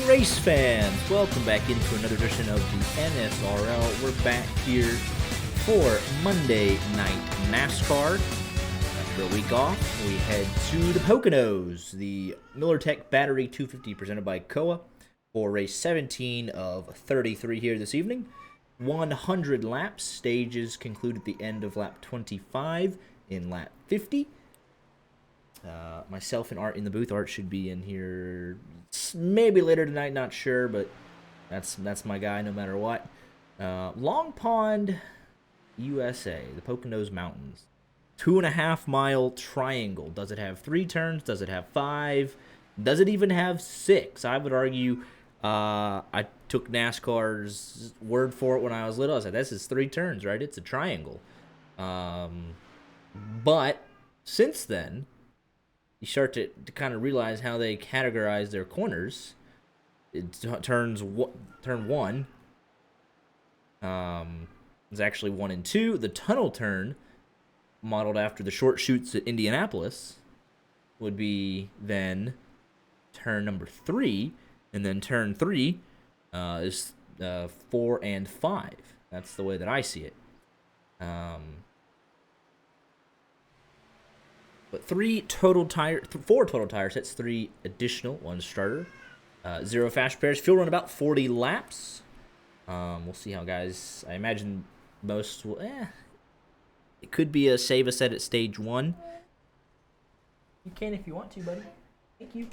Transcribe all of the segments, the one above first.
morning, race fans! Welcome back into another edition of the NSRL. We're back here for Monday Night NASCAR. After a week off, we head to the Poconos, the MillerTech Battery 250 presented by KOA for race 17 of 33 here this evening. 100 laps. Stages conclude at the end of lap 25 in lap 50. Myself and Art in the booth. Art should be in here maybe later tonight, not sure, but that's my guy no matter what. Long Pond, USA, the Poconos Mountains. 2.5 mile triangle. Does it have 3 turns? Does it have 5? Does it even have 6? I would argue I took NASCAR's word for it when I was little. I said, this is 3 turns, right? It's a triangle. But since then, you start to kind of realize how they categorize their corners. Turn 1 is actually 1 and 2. The tunnel turn, modeled after the short chutes at Indianapolis, would be then turn number 3, and then turn 3 is 4 and 5. That's the way that I see it. But 4 total tire sets, 3 additional, 1 starter. 0 fast pairs. Fuel run about 40 laps. We'll see how guys. I imagine most will. It could be a save a set at stage 1. You can if you want to, buddy. Thank you.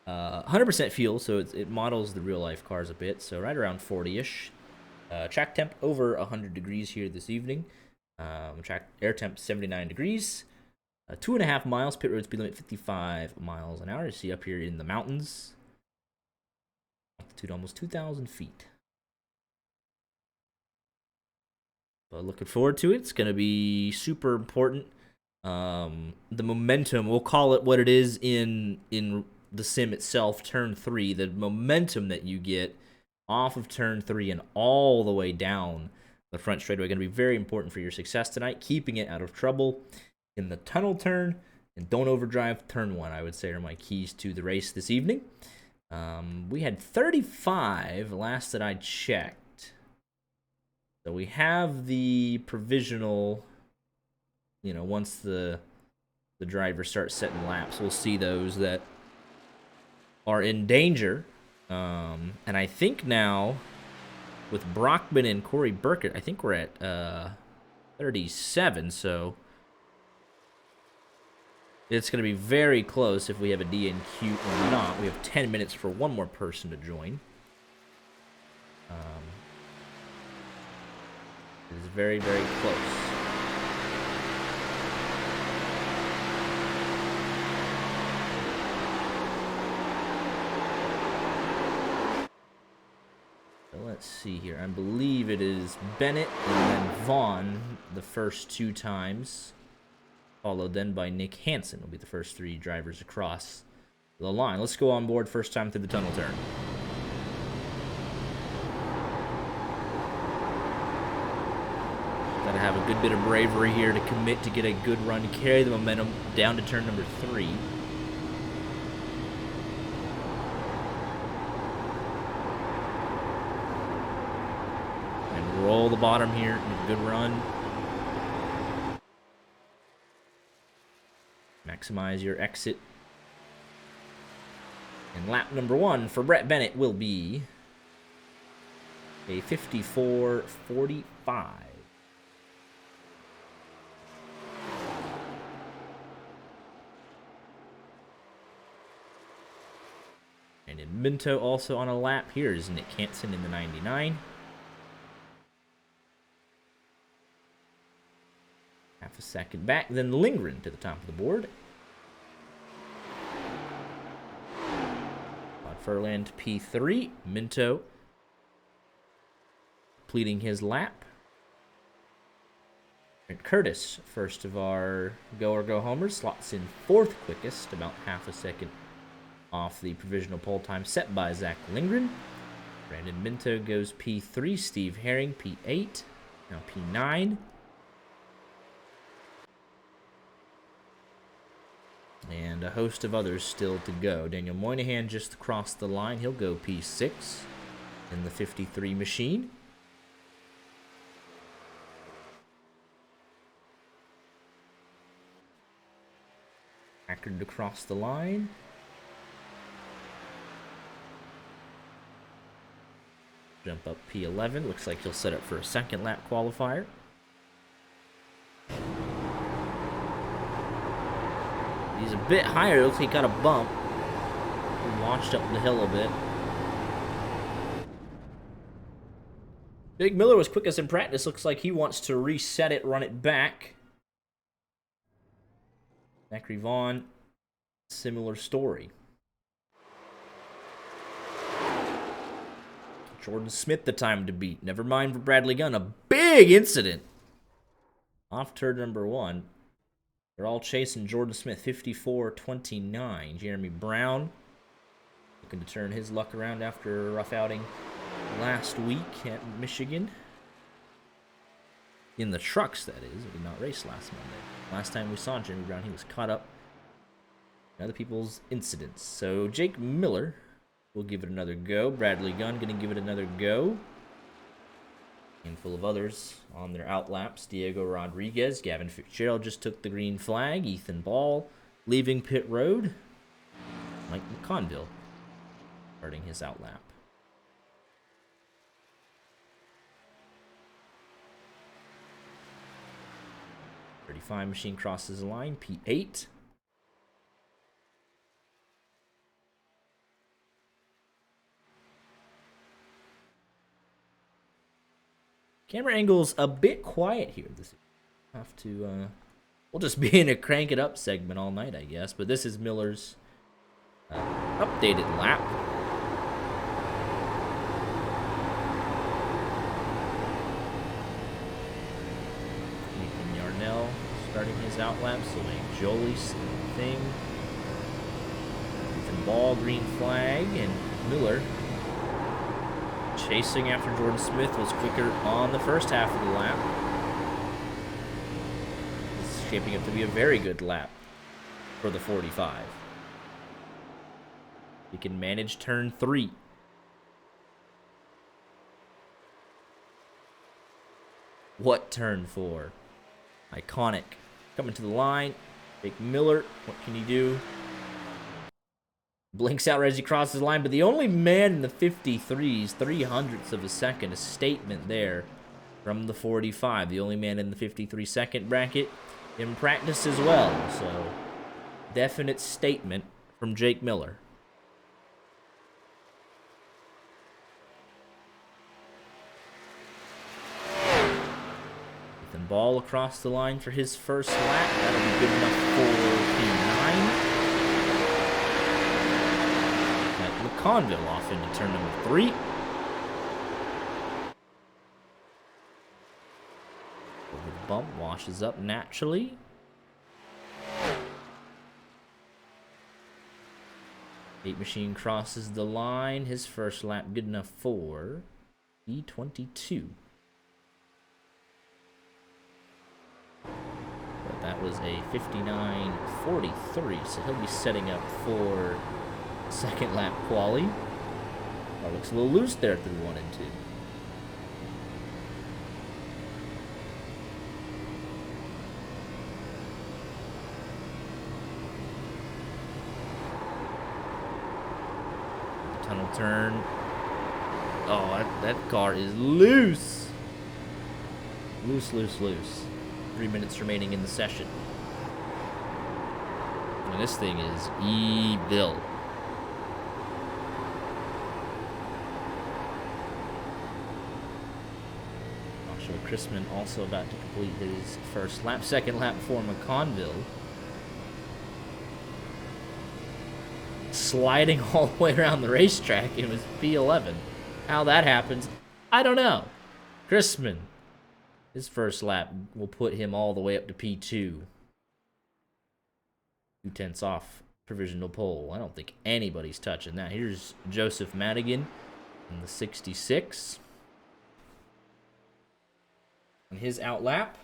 100% fuel, so it models the real life cars a bit. So right around 40-ish. Track temp over 100 degrees here this evening. Track air temp 79 degrees. 2.5 miles. Pit road speed limit 55 miles an hour. You see up here in the mountains. Altitude almost 2,000 feet. But looking forward to it. It's going to be super important. The momentum, we'll call it what it is in the sim itself, turn 3. The momentum that you get off of turn 3 and all the way down the front straightaway going to be very important for your success tonight. Keeping it out of trouble in the tunnel turn, and don't overdrive turn 1, I would say, are my keys to the race this evening. We had 35 last that I checked. So we have the provisional, once the driver starts setting laps, we'll see those that are in danger. And I think now, with Brockman and Corey Burkett, I think we're at 37, so it's going to be very close if we have a DNQ or not. We have 10 minutes for one more person to join. It is very, very close. Let's see here. I believe it is Bennett and then Vaughn the first 2 times, followed then by Nick Hansen will be the first 3 drivers across the line. Let's go on board first time through the tunnel turn. Got to have a good bit of bravery here to commit to get a good run, carry the momentum down to turn number 3. Roll the bottom here, good run. Maximize your exit. And lap number 1 for Brett Bennett will be a 54.45. And in Minto also on a lap. Here is Nick Hansen in the 99. Half a second back, then Lindgren to the top of the board. Todd Furland P3. Minto completing his lap. And Curtis, first of our go or go homers, slots in 4th quickest, about half a second off the provisional pole time set by Zach Lindgren. Brandon Minto goes P3. Steve Herring P8. Now P9. And a host of others still to go. Daniel Moynihan just crossed the line. He'll go P6 in the 53 machine. Packard to cross the line. Jump up P11. Looks like he'll set up for a second lap qualifier. He's a bit higher. Looks like he got a bump. He launched up the hill a bit. Jake Miller was quickest in practice. Looks like he wants to reset it, run it back. Zachary Vaughn, similar story. Jordan Smith the time to beat. Never mind for Bradley Gunn. A big incident. Off turn number 1. They're all chasing Jordan Smith. 54-29. Jeremy Brown looking to turn his luck around after a rough outing last week at Michigan. In the trucks, that is. He did not race last Monday. Last time we saw Jeremy Brown, he was caught up in other people's incidents. So Jake Miller will give it another go. Bradley Gunn going to give it another go. Handful of others on their outlaps. Diego Rodriguez, Gavin Fitzgerald just took the green flag. Ethan Ball leaving pit road. Mike McConville starting his outlap. .35 machine crosses the line. P8. Camera angle's a bit quiet here. This have to we'll just be in a crank it up segment all night, I guess. But this is Miller's updated lap. Nathan Yarnell starting his outlap. Sylvain Jolie, same thing. Ethan Ball, green flag, and Miller chasing after Jordan Smith was quicker on the first half of the lap. This is shaping up to be a very good lap for the 45. He can manage turn 3. What turn 4? Iconic. Coming to the line. Jake Miller, what can he do? Blinks out right as he crosses the line, but the only man in the 53s, 300ths of a second, a statement there from the 45. The only man in the 53-second bracket in practice as well. So, definite statement from Jake Miller. Ethan Ball across the line for his first lap. That'll be good enough for P9. Conville off into turn number 3. Over the bump, washes up naturally. Eight machine crosses the line. His first lap good enough for E22. But that was a 59.43, so he'll be setting up for second lap quali. Oh, looks a little loose there through 1 and 2. Tunnel turn. Oh, that car is loose. Loose. 3 minutes remaining in the session. And this thing is evil. Chrisman also about to complete his first lap. Second lap for McConville. Sliding all the way around the racetrack. It was P11. How that happens, I don't know. Chrisman, his first lap will put him all the way up to P2. 2/10 off provisional pole. I don't think anybody's touching that. Here's Joseph Madigan in the 66. On his outlap.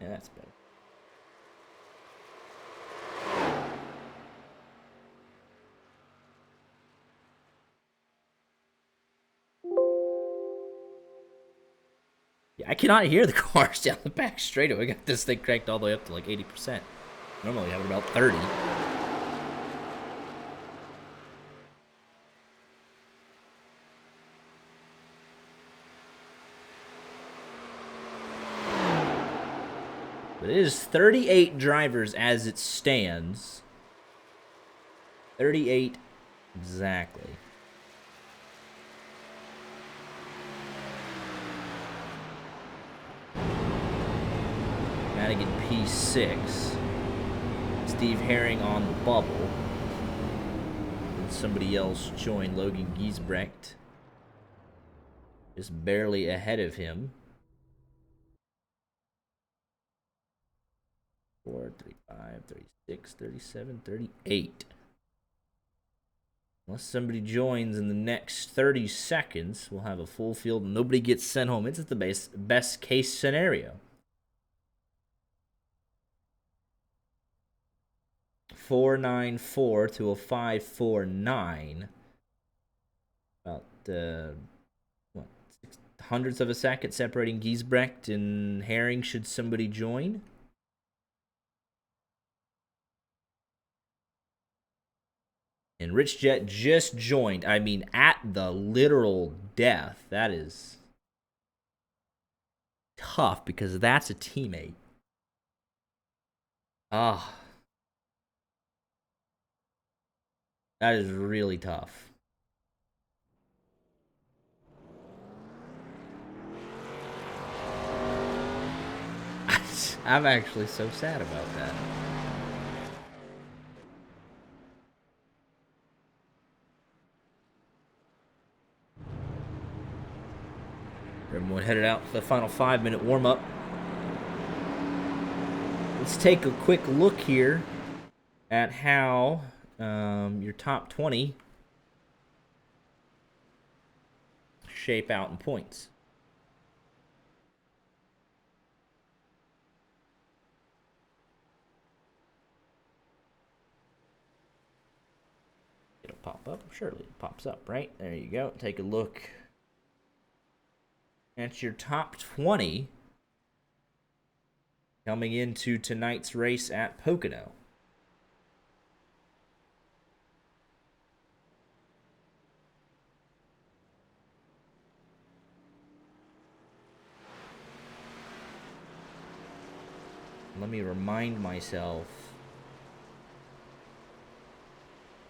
Yeah, that's better. Yeah, I cannot hear the cars down the back straightaway. I got this thing cranked all the way up to like 80%. Normally I have it about 30. But it is 38 drivers as it stands. 38 exactly. Madigan P6. Steve Herring on the bubble. And somebody else joined, Logan Giesbrecht. Just barely ahead of him. 34, 35, 36, 37, 38. Unless somebody joins in the next 30 seconds, we'll have a full field and nobody gets sent home. It's the best case scenario. 494 to a 549. About what, hundredths of a second separating Giesbrecht and Herring should somebody join. And Rich Jet just joined. I mean, at the literal death. That is tough because that's a teammate. Ah. That is really tough. I'm actually so sad about that. Everyone headed out for the final 5-minute warm-up. Let's take a quick look here at how your top 20 shape out in points. It'll pop up. Surely it pops up, right? There you go. Take a look at your top 20 coming into tonight's race at Pocono. Let me remind myself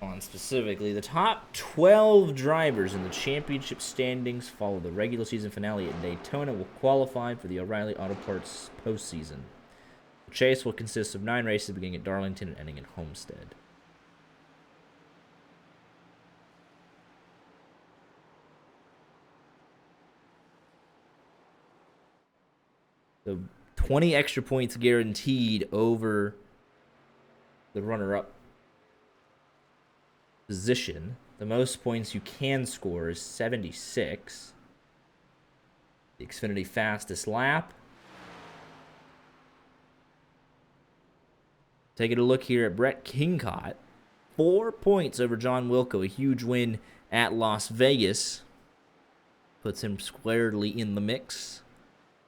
on specifically the top 12 drivers in the championship standings follow the regular season finale at Daytona will qualify for the O'Reilly Auto Parts postseason. The chase will consist of 9 races beginning at Darlington and ending at Homestead. So 20 extra points guaranteed over the runner-up position. The most points you can score is 76. The Xfinity fastest lap. Taking a look here at Brett Kingcott. 4 points over John Wilco. A huge win at Las Vegas. Puts him squarely in the mix.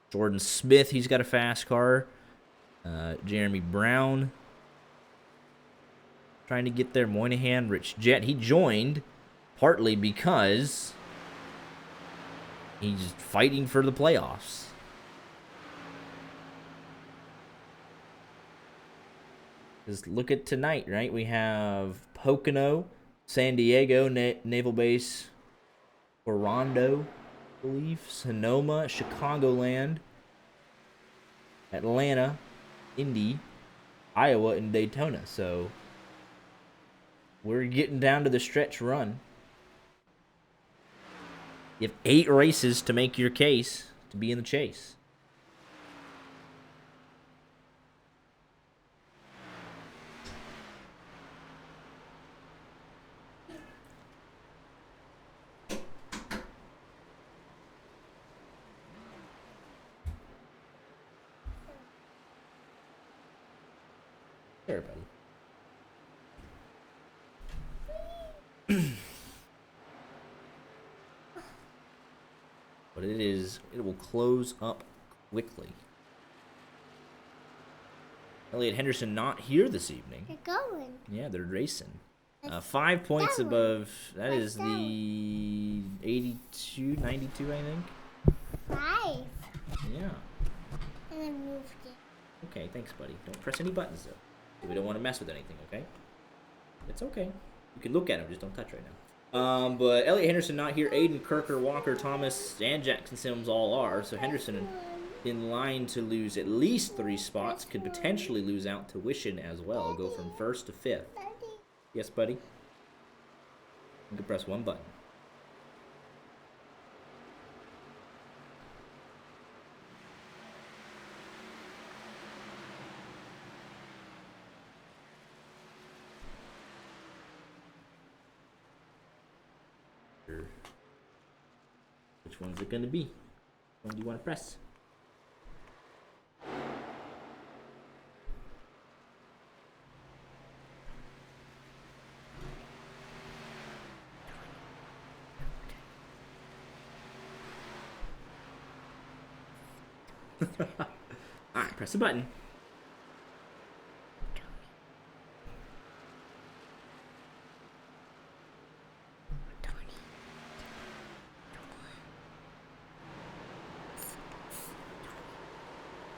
Jordan Smith, he's got a fast car. Jeremy Brown trying to get there. Moynihan, Rich Jet. He joined partly because he's fighting for the playoffs. Just look at tonight, right? We have Pocono, San Diego, Naval Base, Orondo, I believe, Sonoma, Chicagoland, Atlanta, Indy, Iowa, and Daytona. So we're getting down to the stretch run. You have 8 races to make your case to be in the chase. There, buddy. But it will close up quickly. Elliot Henderson not here this evening. They're going. Yeah, they're racing. 5 points above. That is the 82, 92, I think. 5. Yeah. And then moved it. Okay, thanks, buddy. Don't press any buttons, though. We don't want to mess with anything, okay? It's okay. You can look at them, just don't touch right now. But Elliot Henderson not here. Aiden, Kirker, Walker, Thomas, and Jackson Sims all are. So Henderson in line to lose at least 3 spots. Could potentially lose out to Wishin as well. Go from 1st to 5th. Yes, buddy? You can press one button. Which one's it going to be? Which one do you want to press? Alright, press the button.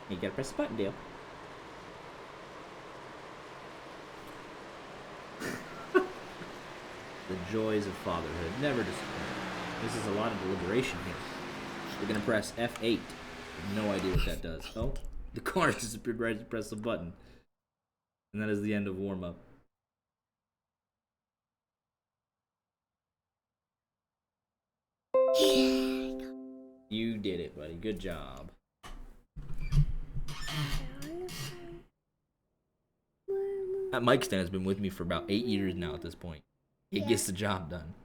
You gotta press the button, Dale. The joys of fatherhood. Never disappoint. This is a lot of deliberation here. We're gonna press F8. No idea what that does. Oh, the car disappeared right as you press the button. And that is the end of warm-up. You did it, buddy. Good job. That mic stand has been with me for about 8 years now at this point. It gets the job done.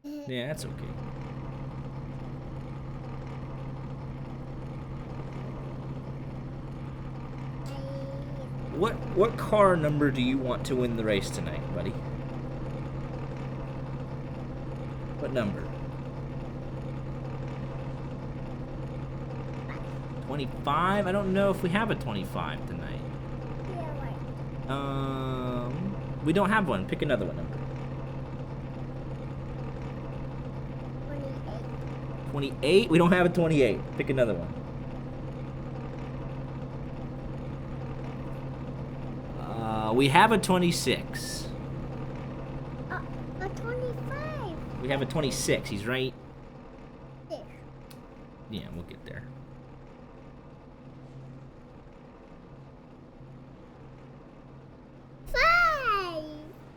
Yeah, that's okay. What car number do you want to win the race tonight, buddy? What number? 25? I don't know if we have a 25 tonight. Yeah, right. We don't have one. Pick another one number. 28. 28? We don't have a 28. Pick another one. We have a 26. A 25. We have a 26. He's right. There. Yeah, we'll get there.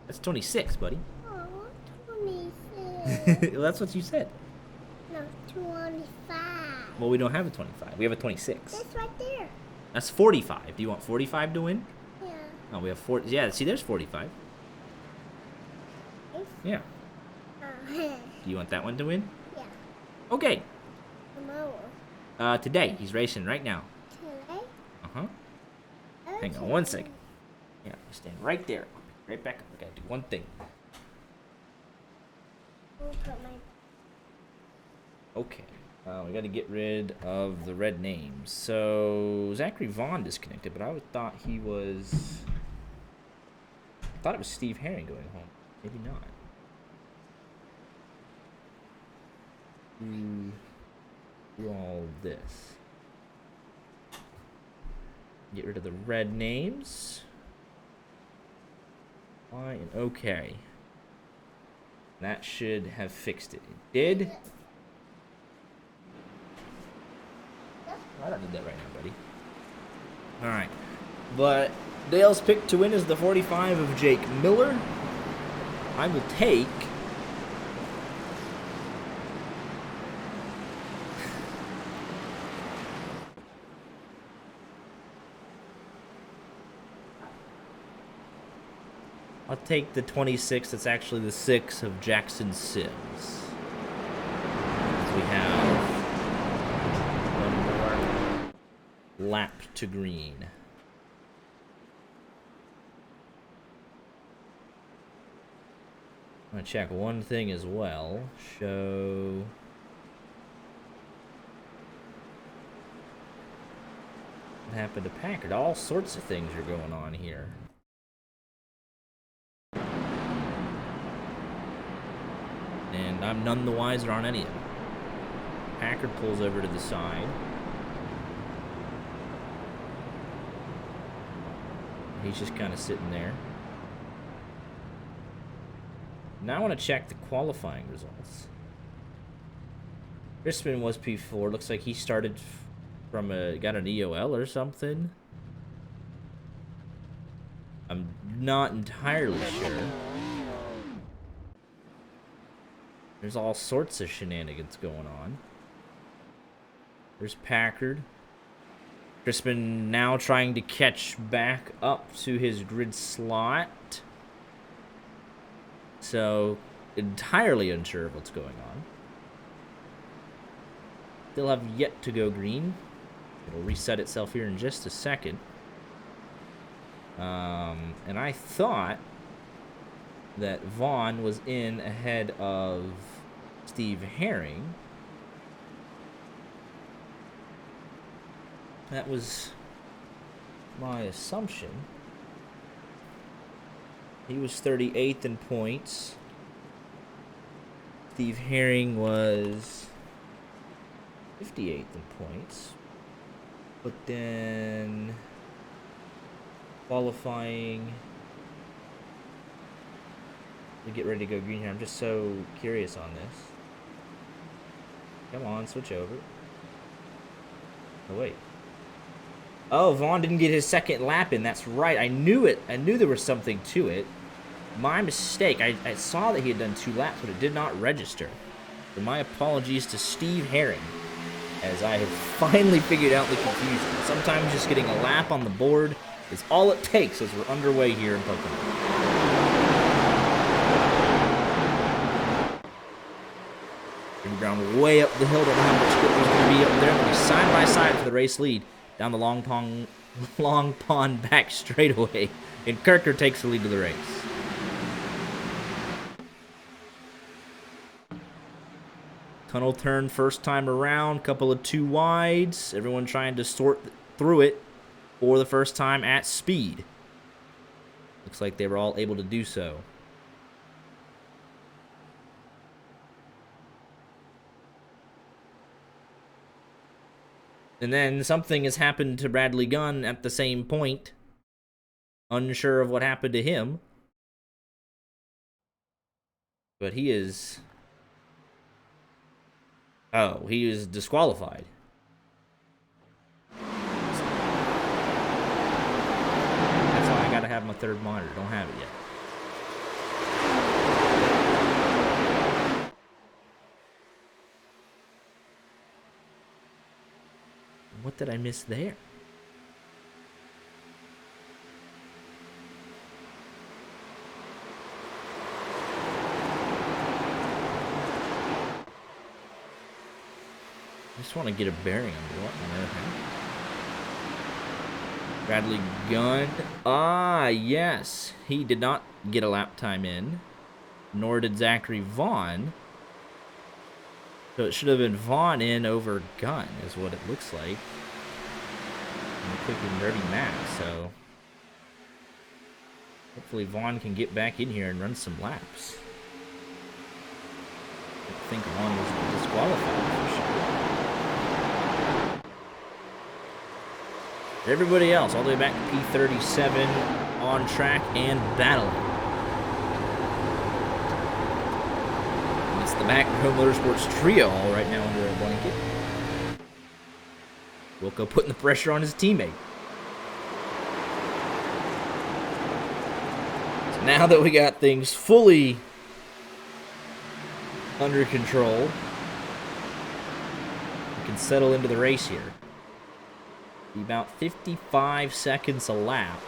That's 26, buddy. Oh, 26. Well, that's what you said. No, 25. Well, we don't have a 25. We have a 26. That's right there. That's 45. Do you want 45 to win? Yeah. Oh, we have 40. Yeah, see, there's 45. Yeah. Do you want that one to win? Yeah. Okay. Tomorrow. Today. He's racing right now. Today? Uh-huh. Okay. Hang on one second. Yeah, stand right there. Right back up. I gotta do one thing. I'll put my... Okay. We gotta get rid of the red names. So, Zachary Vaughn disconnected, but I always thought he was... I thought it was Steve Herring going home. Maybe not. Do all this. Get rid of the red names. And okay. That should have fixed it. It did. I don't need that right now, buddy. Alright. But Dale's pick to win is the 45 of Jake Miller. I will take... I'll take the 26 that's actually the 6 of Jackson Sims. We have one more. lap to green. I'm gonna check one thing as well. Show. What happened to Packard? All sorts of things are going on here. And I'm none the wiser on any of them. Packard pulls over to the side. He's just kind of sitting there. Now I want to check the qualifying results. Crispin was P4. Looks like he started from got an EOL or something. I'm not entirely sure. There's all sorts of shenanigans going on. There's Packard. Crispin now trying to catch back up to his grid slot. So, entirely unsure of what's going on. They'll have yet to go green. It'll reset itself here in just a second. And I thought that Vaughn was in ahead of Steve Herring. That was my assumption. He was 38th in points. Steve Herring was 58th in points. But then qualifying. We get ready to go green here. I'm just so curious on this. Come on, switch over. Oh, wait. Oh, Vaughn didn't get his second lap in. That's right. I knew it. I knew there was something to it. My mistake. I saw that he had done 2 laps, but it did not register. So my apologies to Steve Herring, as I have finally figured out the confusion. Sometimes just getting a lap on the board is all it takes as we're underway here in Pokemon. Ground way up the hill. Don't know how much grip was going to be up there. We'll be side by side for the race lead down the Long Pond back straightaway. And Kirker takes the lead to the race. Tunnel turn first time around. Couple of 2 wides. Everyone trying to sort through it for the first time at speed. Looks like they were all able to do so. And then something has happened to Bradley Gunn at the same point. Unsure of what happened to him. But he is... Oh, he is disqualified. That's why I gotta have my third monitor. Don't have it yet. What did I miss there? I just want to get a bearing on what on earth happened. Bradley Gunn. Ah, yes. He did not get a lap time in. Nor did Zachary Vaughn. So it should have been Vaughn in over Gunn, is what it looks like. In the quick and dirty math, so hopefully Vaughn can get back in here and run some laps. I think Vaughn was disqualified for sure. Everybody else, all the way back to P37, on track and battling. The Mac Home Motorsports trio all right now under a blanket. Wilco putting the pressure on his teammate. So now that we got things fully under control, we can settle into the race here. Be about 55 seconds a lap.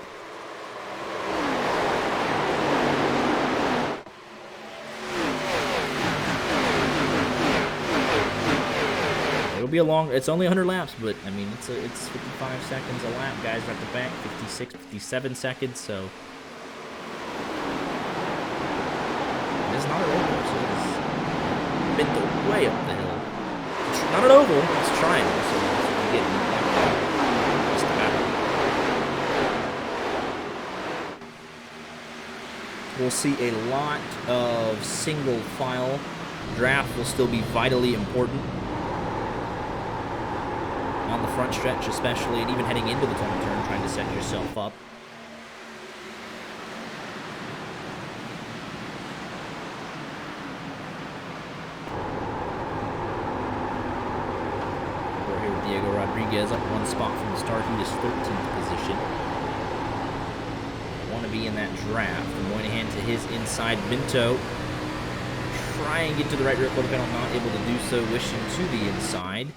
It'll be a long. It's only 100 laps, but I mean, it's 55 seconds a lap. Guys are at the back, 56, 57 seconds. So it's not a roller coaster. It's been way up the hill. It's not an oval. It's a triangle. So you get just about. We'll see a lot of single file. Draft will still be vitally important on the front stretch, especially, and even heading into the tunnel turn, trying to set yourself up. We're here with Diego Rodriguez up one spot from the start. He is 13th position. Want to be in that draft. And Moynihan to his inside. Minto try and get to the right rear quarter panel, not able to do so, wishing to the inside.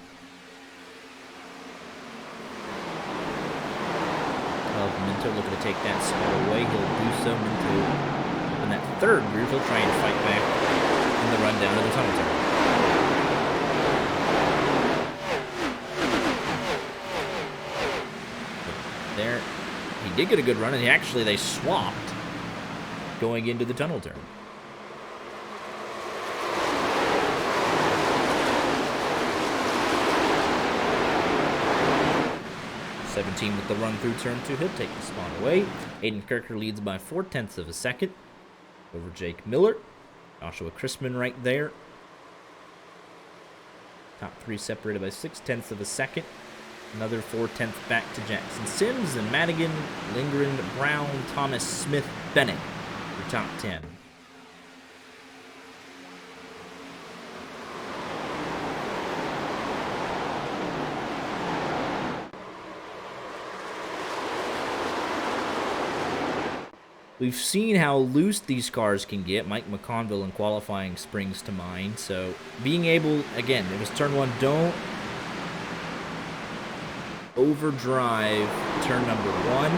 Minto looking to take that spot away. He'll do so. Minto in that third groove. He'll try and fight back in the run down to the tunnel turn. There, he did get a good run, and actually they swapped going into the tunnel turn. 17 with the run through turn 2. He'll take the spot away. Aiden Kirker leads by 0.4 of a second over Jake Miller. Joshua Chrisman right there. Top 3 separated by 0.6 of a second. Another 0.4 back to Jackson Sims and Madigan, Lindgren, Brown, Thomas, Smith, Bennett for top 10. We've seen how loose these cars can get. Mike McConville in qualifying springs to mind. So being able, again, it was turn 1, don't overdrive turn number 1.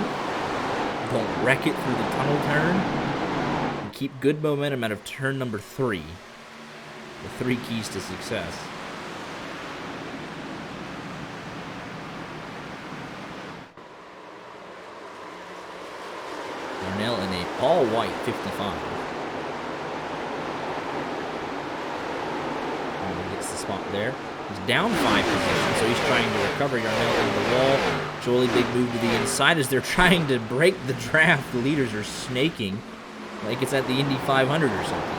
Don't wreck it through the tunnel turn. And keep good momentum out of turn number 3. The 3 keys to success. Darnell in a all-white 55. Gets the spot there. He's down 5 positions, so he's trying to recover. Yarnell into the wall. Jolie, big move to the inside as they're trying to break the draft. The leaders are snaking like it's at the Indy 500 or something.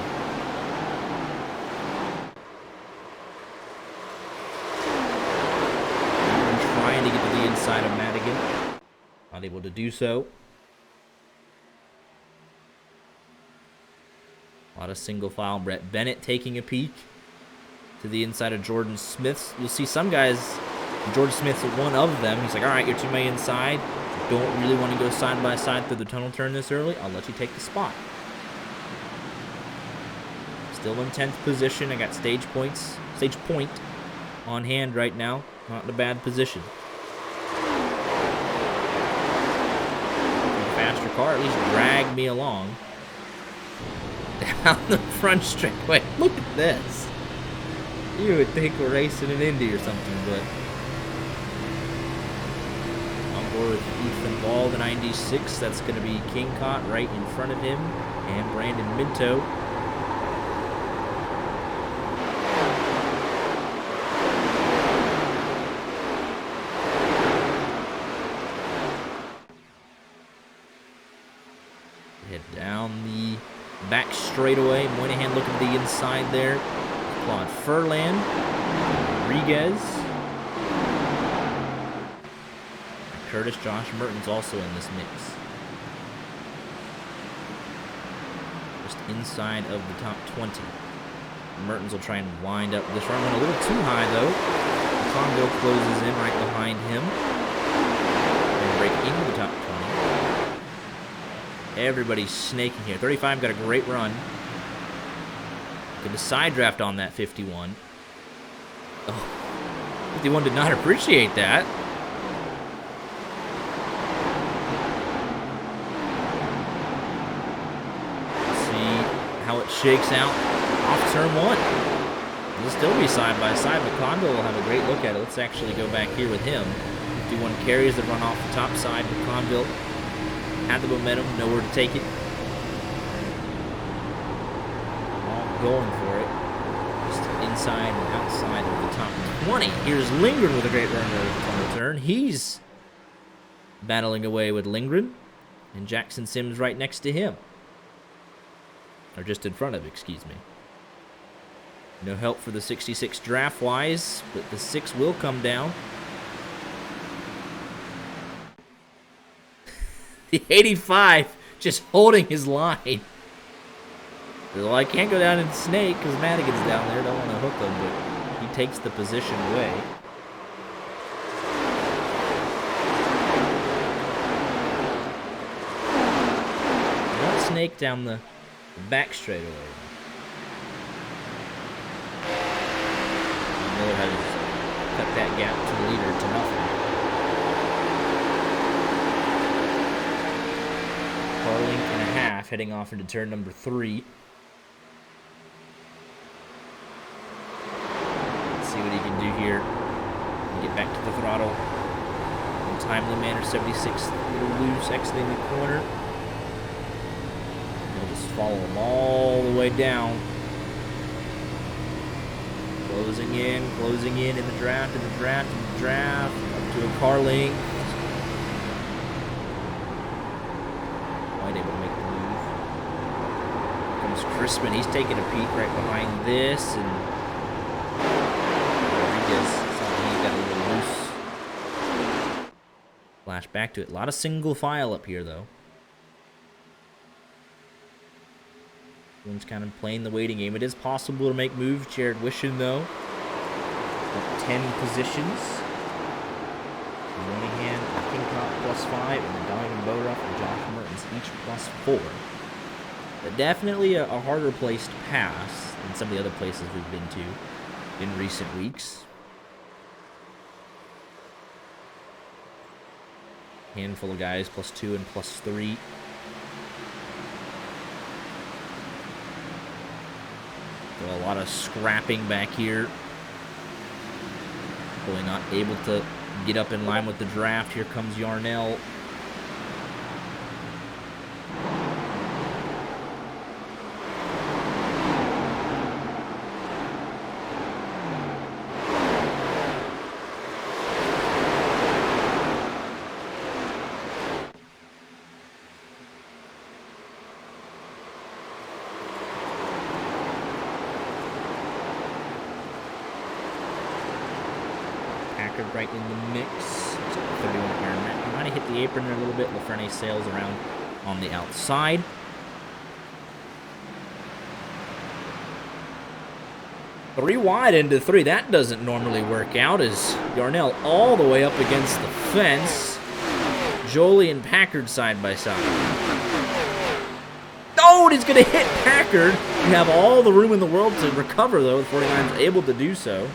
Trying to get to the inside of Madigan. Not able to do so. A lot of single file. Brett Bennett taking a peek to the inside of Jordan Smith. You'll see some guys, Jordan Smith's one of them. He's like, all right, you're to my inside. Don't really want to go side by side through the tunnel turn this early. I'll let you take the spot. Still in 10th position. I got stage point on hand right now. Not in a bad position. A faster car, at least drag me along. Down the front straightaway. Look at this. You would think we're racing in Indy or something, but on board with Ethan Ball, the 96. That's going to be King Cott right in front of him, and Brandon Minto. Head down the back straightaway. Moynihan looking to the inside there. Claude Furlan. Rodriguez. Curtis Josh Mertens also in this mix. Just inside of the top 20. Mertens will try and wind up this run. Went a little too high though. Congo closes in right behind him. And break into the top 20. Everybody's snaking here. 35 got a great run. Get a side draft on that 51. Oh, 51 did not appreciate that. Let's see how it shakes out off turn 1. It'll still be side by side. McConville will have a great look at it. Let's actually go back here with him. 51 carries that run off the top side. McConville had the momentum, nowhere to take it. All going for it. Just inside and outside of the top 20. Here's Lindgren with a great run on the turn. He's battling away with Lindgren. And Jackson Sims right next to him. Or just in front of, excuse me. No help for the 66 draft-wise, but the 6 will come down. The 85 just holding his line. Well, I can't go down and snake because Madigan's down there. Don't want to hook him, but he takes the position away. Don't snake down the back straightaway. Miller has cut that gap to the leader to nothing. Car length and a half heading off into turn number 3. Let's see what he can do here. Get back to the throttle in a timely manner. 76 a little loose, exiting the corner. We'll just follow him all the way down. Closing in the draft, up to a car length. Quite able to make the move. Here comes Crispin. He's taking a peek right behind this, and Rodriguez, he got a little loose. Flash back to it. A lot of single file up here, though. Everyone's kind of playing the waiting game. It is possible to make moves. Jared Wishon, though, up 10 positions. Moynihan, Kincott +5, and then Donovan Borup and Josh Mertens each +4. But definitely a harder place to pass than some of the other places we've been to in recent weeks. Handful of guys +2 and +3. So a lot of scrapping back here. Really not able to get up in line with the draft. Here comes Yarnell. Right in the mix. 31 Ironman. He might have hit the apron there a little bit. Lafreniere sails around on the outside. Three wide into 3. That doesn't normally work out as Yarnell all the way up against the fence. Jolie and Packard side by side. Oh, and he's going to hit Packard. You have all the room in the world to recover, though. The 49 is able to do so.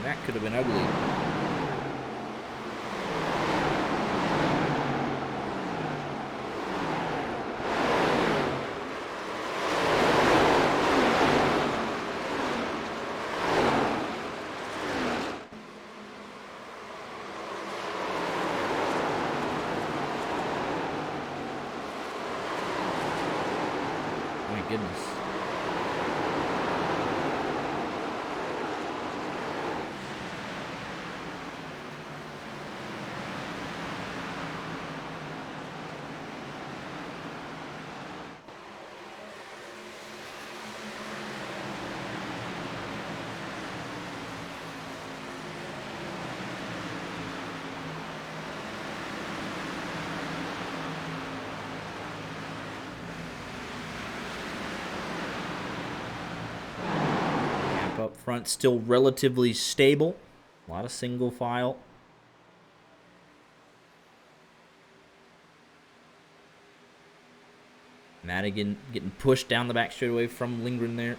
That could have been ugly. My goodness. Up front, still relatively stable. A lot of single file. Madigan getting pushed down the back straightaway from Lindgren there.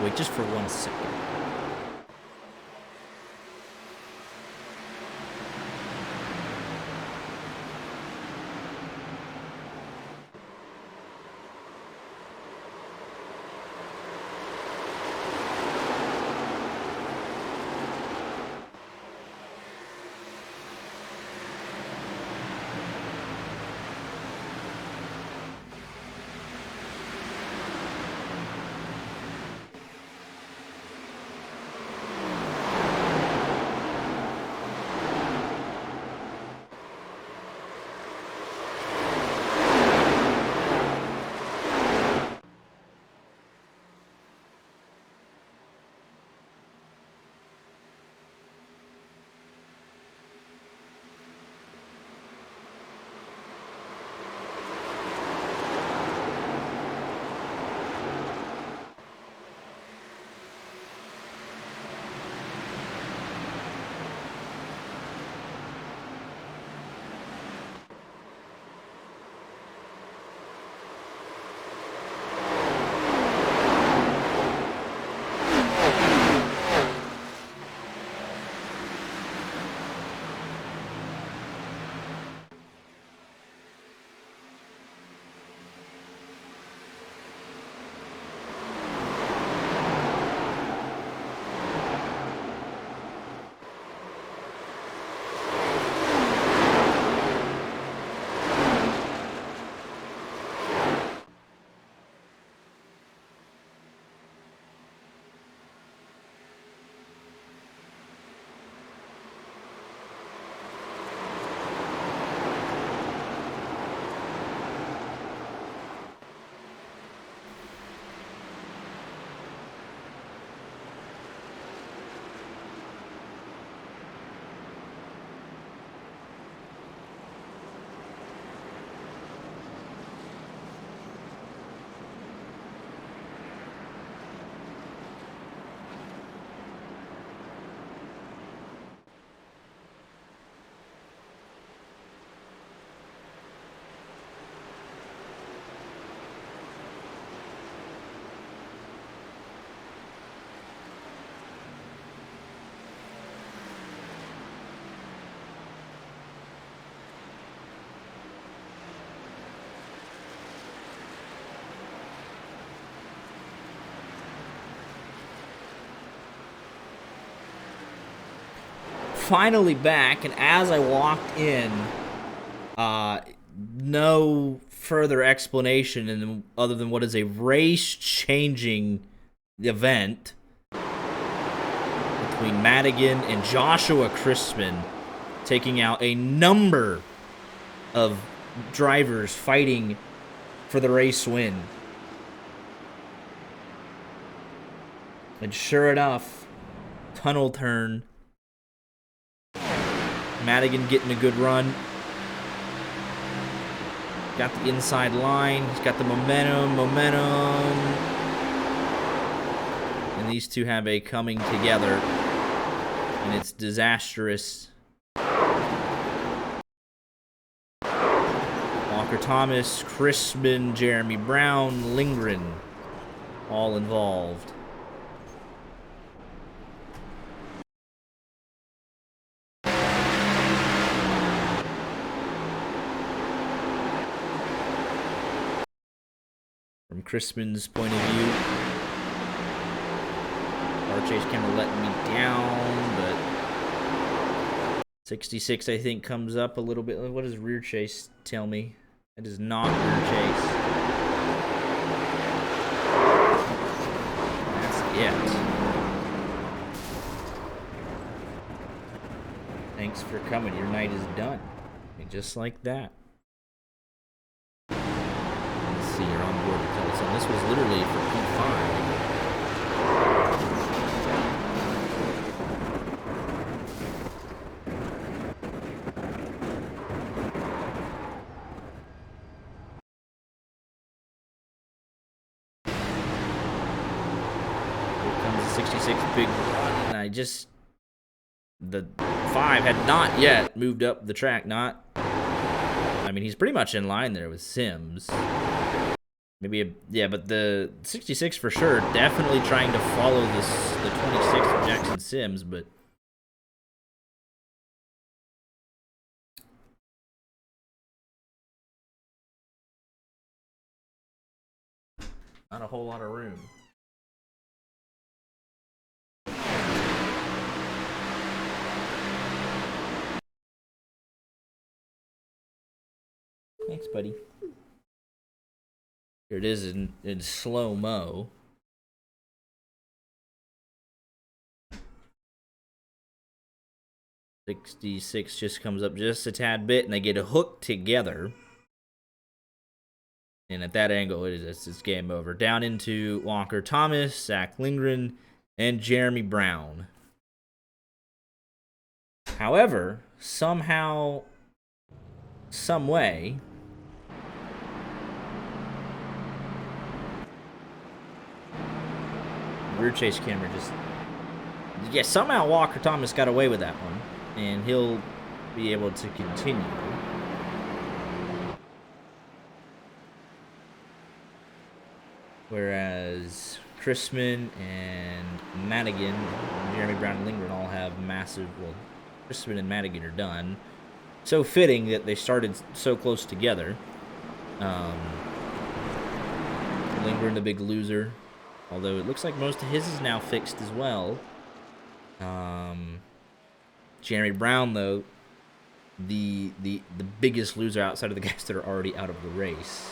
Wait just for 1 second. Finally back, and as I walked in, no further explanation other than what is a race-changing event between Madigan and Joshua Crispin, taking out a number of drivers fighting for the race win. And sure enough, tunnel turn. Madigan getting a good run. Got the inside line. He's got the momentum. And these two have a coming together. And it's disastrous. Walker Thomas, Crispin, Jeremy Brown, Lindgren, all involved. From Crispin's point of view, Chase kind of letting me down, but 66 I think comes up a little bit. What does rear chase tell me? It is not rear chase. That's it. Thanks for coming. Your night is done. And just like that. See, you're on board to tell us. And this was literally for P5. Here comes the 66 big run, and the 5 had not yet moved up the track. I mean, he's pretty much in line there with Sims. Maybe yeah, but the 66 for sure, definitely trying to follow the 26 of Jackson Sims, but not a whole lot of room. Thanks, buddy. Here it is in slow-mo. $66 just comes up just a tad bit, and they get a hook together. And at that angle, it's game over. Down into Walker Thomas, Zach Lindgren, and Jeremy Brown. However, somehow, some way, rear chase camera just... Yeah, somehow Walker Thomas got away with that one, and he'll be able to continue. Whereas Chrisman and Madigan, Jeremy Brown and Lindgren all have massive... Well, Chrisman and Madigan are done. So fitting that they started so close together. Lindgren, the big loser. Although it looks like most of his is now fixed as well. Jeremy Brown, though, the biggest loser outside of the guys that are already out of the race.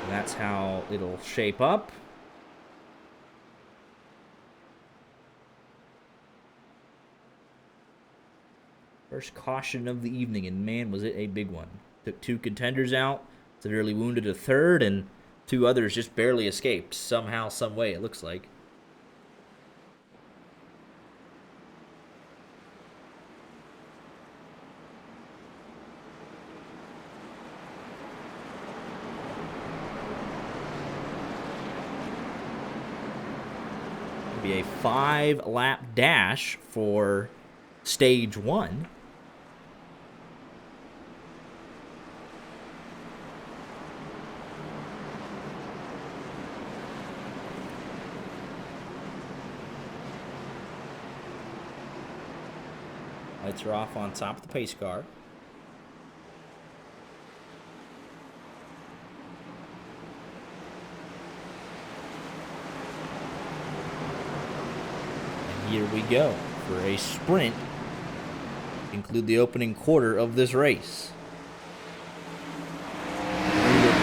And that's how it'll shape up. First caution of the evening, and man, was it a big one. Took two contenders out, severely wounded a third, and two others just barely escaped. Somehow, some way, it looks like. It'll be a 5-lap dash for stage 1. Lights are off on top of the pace car. And here we go for a sprint. Include the opening quarter of this race.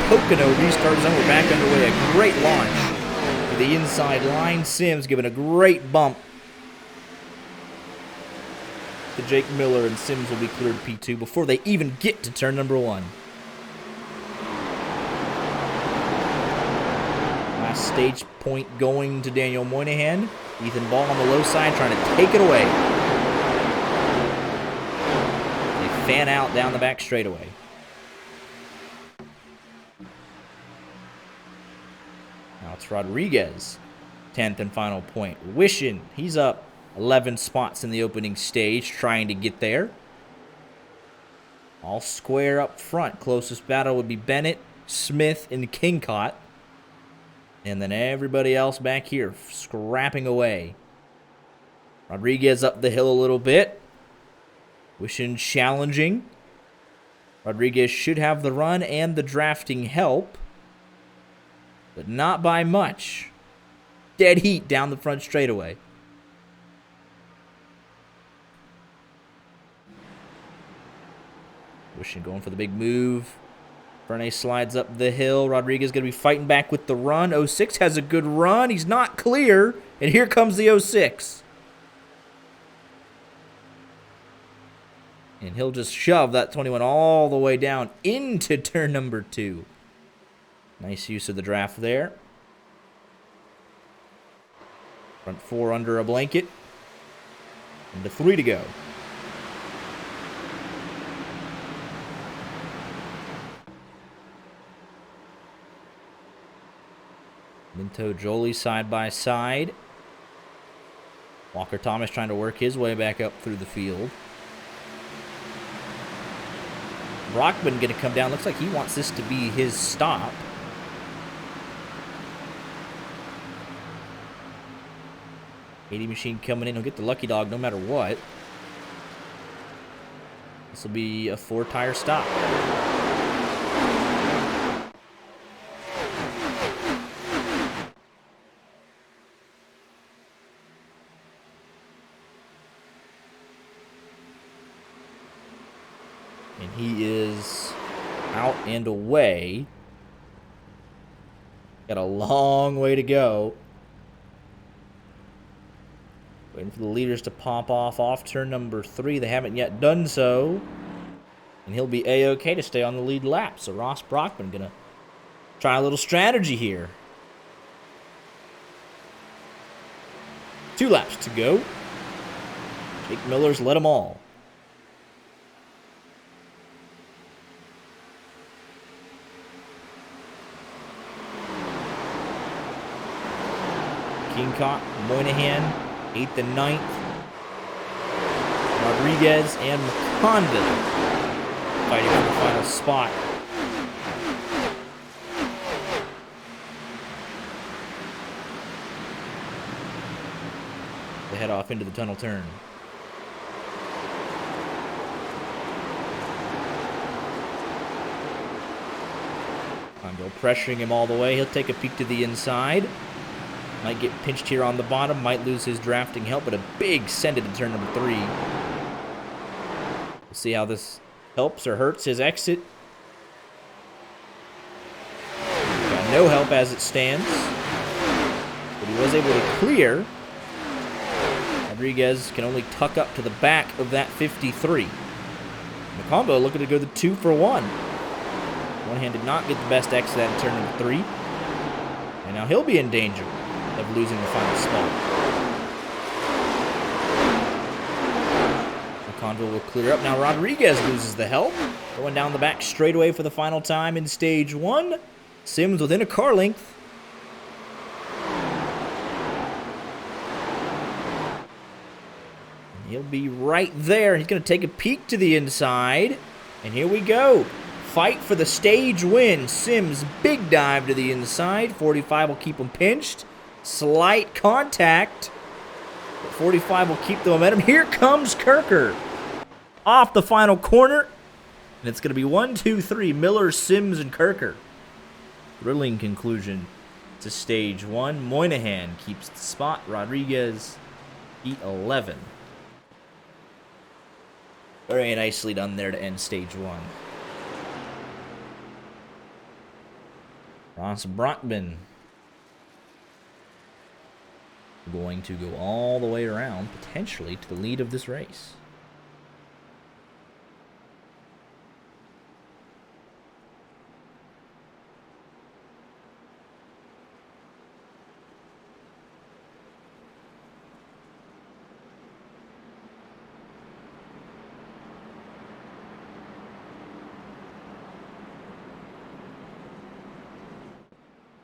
Pocono restart zone. We're back underway. A great launch for the inside line. Sims giving a great bump to Jake Miller, and Sims will be cleared P2 before they even get to turn number 1. Last stage point going to Daniel Moynihan. Ethan Ball on the low side trying to take it away. They fan out down the back straightaway. Now it's Rodriguez. 10th and final point. Wishing he's up 11 spots in the opening stage, trying to get there. All square up front. Closest battle would be Bennett, Smith, and Kingcott. And then everybody else back here scrapping away. Rodriguez up the hill a little bit. Wishing challenging. Rodriguez should have the run and the drafting help, but not by much. Dead heat down the front straightaway. Wishing going for the big move. Verne slides up the hill. Rodriguez going to be fighting back with the run. 06 has a good run. He's not clear. And here comes the 06. And he'll just shove that 21 all the way down into turn number 2. Nice use of the draft there. Front 4 under a blanket. Into 3 to go. Minto Jolie side by side. Walker Thomas trying to work his way back up through the field. Brockman going to come down. Looks like he wants this to be his stop. AD Machine coming in. He'll get the lucky dog no matter what. This will be a 4-tire stop. And he is out and away. Got a long way to go. Waiting for the leaders to pop off turn number 3. They haven't yet done so. And he'll be A-OK to stay on the lead lap. So Ross Brockman going to try a little strategy here. 2 laps to go. Jake Miller's led them all. Kingcock, Moynihan, 8th and 9th. Rodriguez and McConville fighting for the final spot. They head off into the tunnel turn. Conville pressuring him all the way. He'll take a peek to the inside. Might get pinched here on the bottom. Might lose his drafting help, but a big send into turn number 3. We'll see how this helps or hurts his exit. Got no help as it stands. But he was able to clear. Rodriguez can only tuck up to the back of that 53. McCombo looking to go the 2 for 1. One-hand did not get the best exit at turn number 3. And now he'll be in danger of losing the final spot. McConville will clear up. Now Rodriguez loses the help. Going down the back straightaway for the final time in stage 1. Sims within a car length. And he'll be right there. He's going to take a peek to the inside. And here we go. Fight for the stage win. Sims big dive to the inside. 45 will keep him pinched. Slight contact. 45 will keep the momentum. Here comes Kirker. Off the final corner. And it's going to be 1, 2, 3. Miller, Sims, and Kirker. Thrilling conclusion to stage 1. Moynihan keeps the spot. Rodriguez, P11. Very nicely done there to end stage 1. Ross Brockman going to go all the way around, potentially to the lead of this race.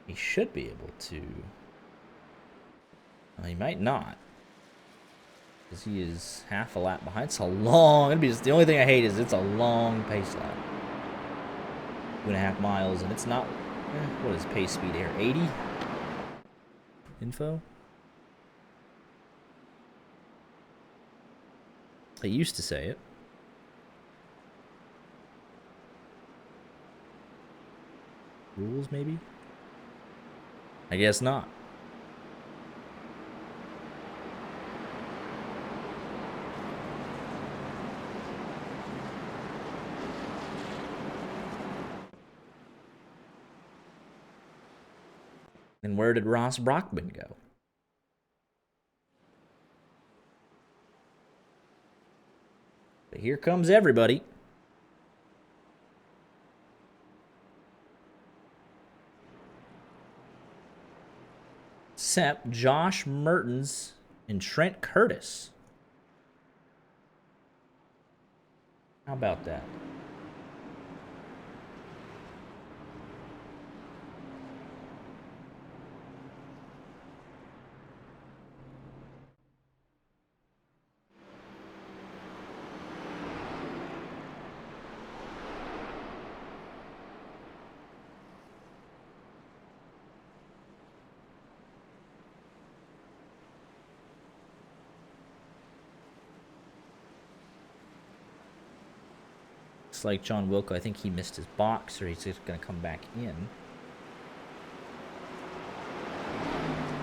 He should be able to. He might not, because he is half a lap behind. It's a long. The only thing I hate is it's a long pace lap. 2.5 miles, and it's not. What is pace speed here? 80. Info. They used to say it. Rules, maybe. I guess not. And where did Ross Brockman go? But here comes everybody. Except Josh Mertens and Trent Curtis. How about that? looks like John Wilco, I think he missed his box, or he's just going to come back in.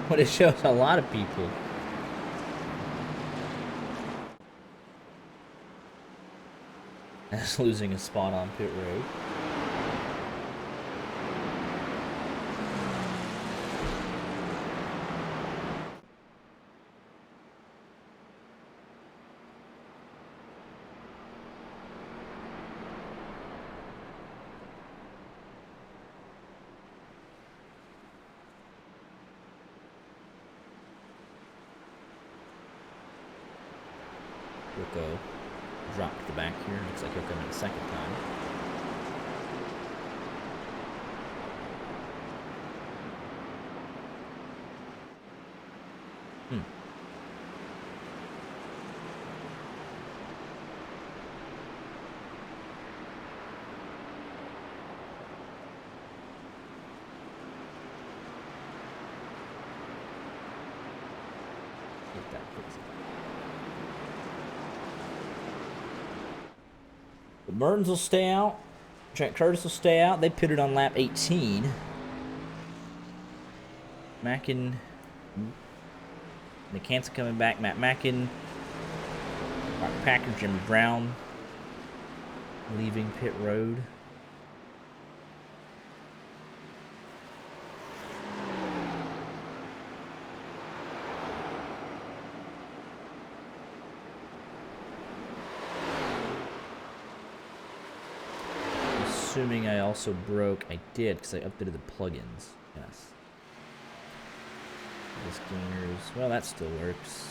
But it shows a lot of people. That's losing a spot on pit road. Wilco dropped the back here. Looks like he'll come in a second time. Get that fixed. The Mertens will stay out. Trent Curtis will stay out. They pitted on lap 18. Mackin. McCanson coming back. Matt Mackin. Mark Packer, Jimmy Brown leaving pit road. Assuming I also broke. I did, because I updated the plugins. Yes. Disc gainers. Well, that still works.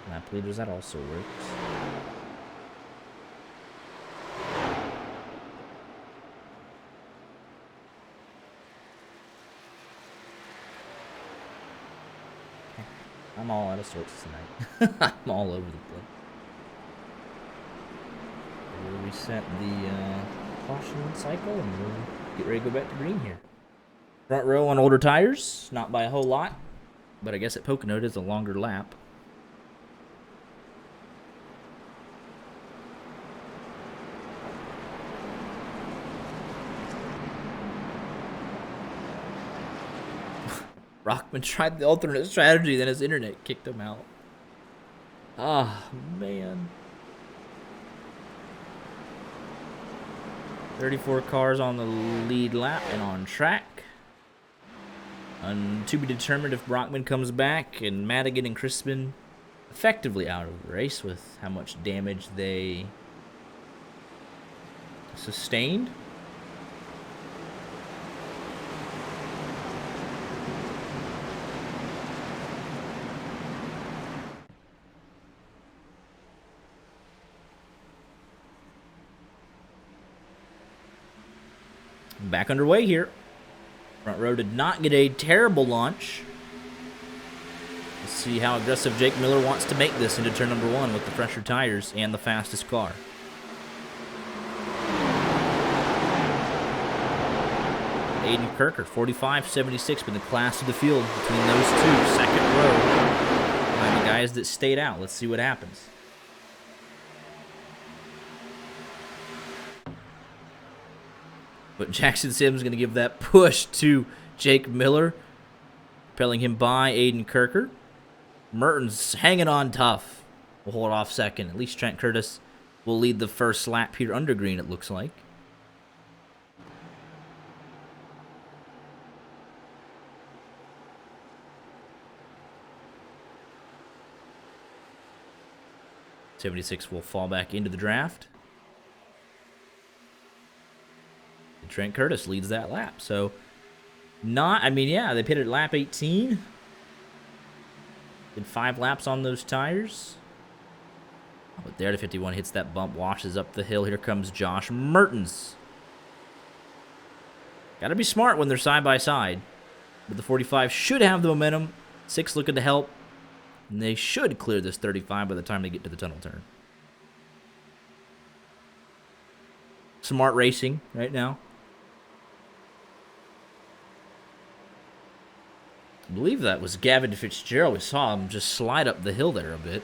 Lap leaders, that also works. I'm all out of sorts tonight. I'm all over the place. We'll reset the caution cycle and we'll get ready to go back to green here. Front row on older tires, not by a whole lot, but I guess at Pocono it is a longer lap. Rockman tried the alternate strategy, then his internet kicked him out. Ah, man. 34 cars on the lead lap and on track. And to be determined if Brockman comes back, and Madigan and Crispin effectively out of the race with how much damage they sustained. Back underway here. Front row did not get a terrible launch. Let's see how aggressive Jake Miller wants to make this into turn number one with the fresher tires and the fastest car. Aiden Kirker, 45.76, been the class of the field between those two. Second row. And the guys that stayed out. Let's see what happens. But Jackson Sims going to give that push to Jake Miller, propelling him by Aiden Kirker. Mertens hanging on tough. We'll hold off second. At least Trent Curtis will lead the first lap here under green, it looks like. '76 will fall back into the draft. Trent Curtis leads that lap. So, I mean, yeah, they pitted at lap 18. Did 5 laps on those tires. But there, the 51 hits that bump, washes up the hill. Here comes Josh Mertens. Got to be smart when they're side by side. But the 45 should have the momentum. 6 looking to help. And they should clear this 35 by the time they get to the tunnel turn. Smart racing right now. I believe that was Gavin Fitzgerald. We saw him just slide up the hill there a bit.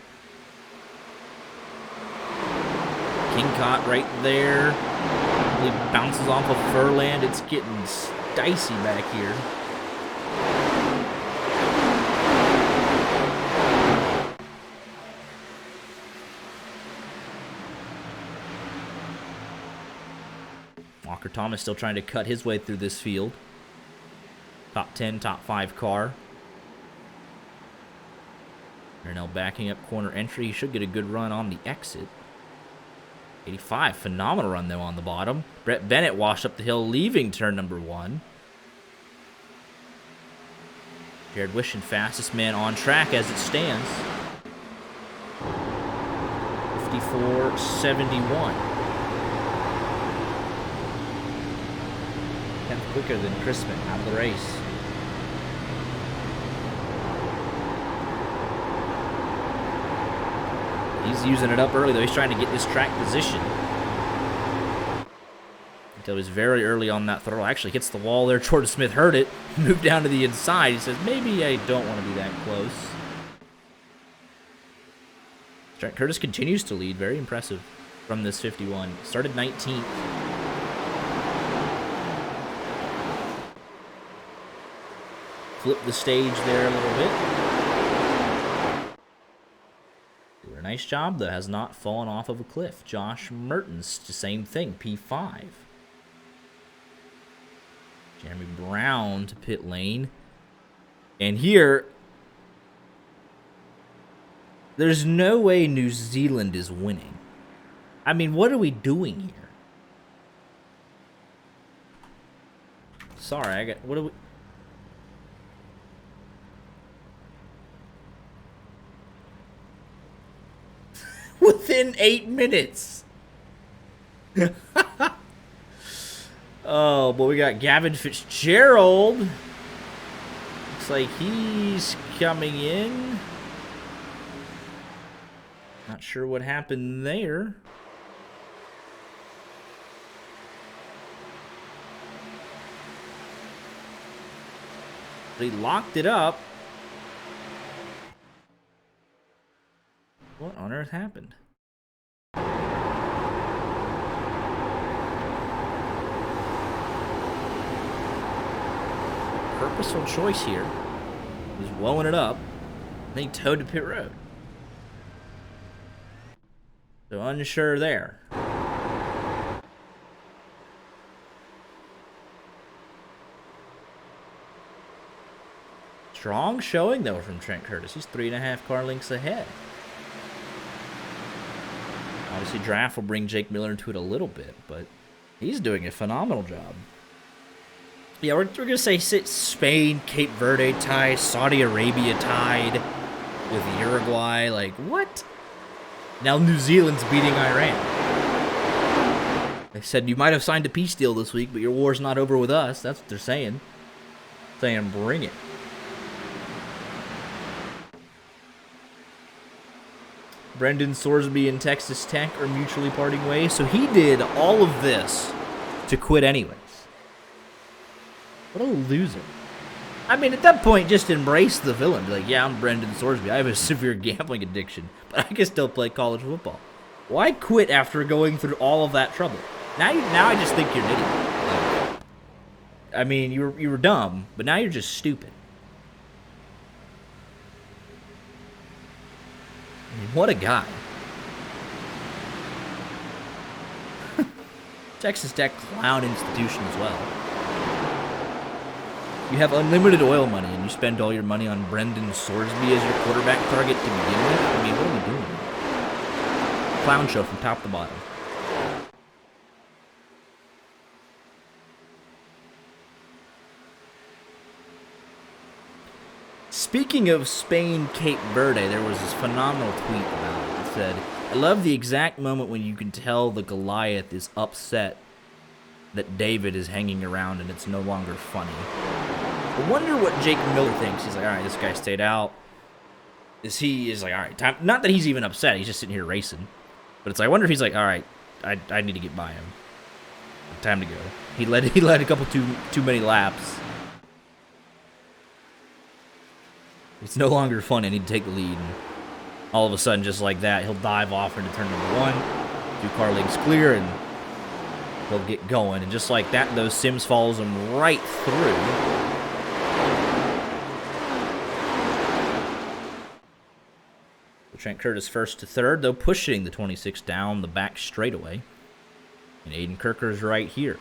Pincott right there. He bounces off of Furland. It's getting dicey back here. Walker Thomas still trying to cut his way through this field. Top 10, top 5 car. Darnell backing up corner entry. He should get a good run on the exit. 85, phenomenal run though on the bottom. Brett Bennett washed up the hill, leaving turn number 1. Jared Wishing, fastest man on track as it stands. 54.71. Quicker than Crispin out of the race. He's using it up early, though. He's trying to get this track position. Until he's very early on that throttle. Actually hits the wall there. Jordan Smith heard it. Moved down to the inside. He says, maybe I don't want to be that close. Trent Curtis continues to lead. Very impressive from this 51. Started 19th. Flip the stage there a little bit. Did a nice job, though. Has not fallen off of a cliff. Josh Mertens, the same thing, P5. Jeremy Brown to pit lane. And here, there's no way New Zealand is winning. I mean, what are we doing here? Sorry, what are we... Within 8 minutes. Oh, but we got Gavin Fitzgerald. Looks like he's coming in. Not sure what happened there. But he locked it up. What on earth happened? Purposeful choice here. He's blowing it up. Then he towed to pit road. So unsure there. Strong showing though from Trent Curtis. He's 3.5 car lengths ahead. Obviously, draft will bring Jake Miller into it a little bit, but he's doing a phenomenal job. Yeah, we're going to say Spain, Cape Verde tied, Saudi Arabia tied with Uruguay. Like, what? Now New Zealand's beating Iran. They said, you might have signed a peace deal this week, but your war's not over with us. That's what they're saying. Saying, bring it. Brendan Sorsby and Texas Tech are mutually parting ways, so he did all of this to quit anyways. What a loser. I mean, at that point, just embrace the villain. Be like, yeah, I'm Brendan Sorsby. I have a severe gambling addiction, but I can still play college football. Why quit after going through all of that trouble? Now I just think you're an idiot. Like, I mean, you were dumb, but now you're just stupid. I mean, what a guy. Texas Tech clown institution as well. You have unlimited oil money and you spend all your money on Brendan Sorsby as your quarterback target to begin with? I mean, what are we doing? Clown show from top to bottom. Speaking of Spain, Cape Verde, there was this phenomenal tweet about it. It said, I love the exact moment when you can tell the Goliath is upset that David is hanging around and it's no longer funny. I wonder what Jake Miller thinks. He's like, all right, this guy stayed out. Is like, all right, time. Not that he's even upset. He's just sitting here racing. But it's like, I wonder if he's like, all right, I need to get by him. Time to go. He led a couple too many laps. It's no longer fun. I need to take the lead. And all of a sudden, just like that, he'll dive off into turn number 1. 2 car lengths clear, and he'll get going. And just like that, those Sims follows him right through. Trent Curtis first to third, though pushing the 26 down the back straightaway. And Aiden Kirker's right here.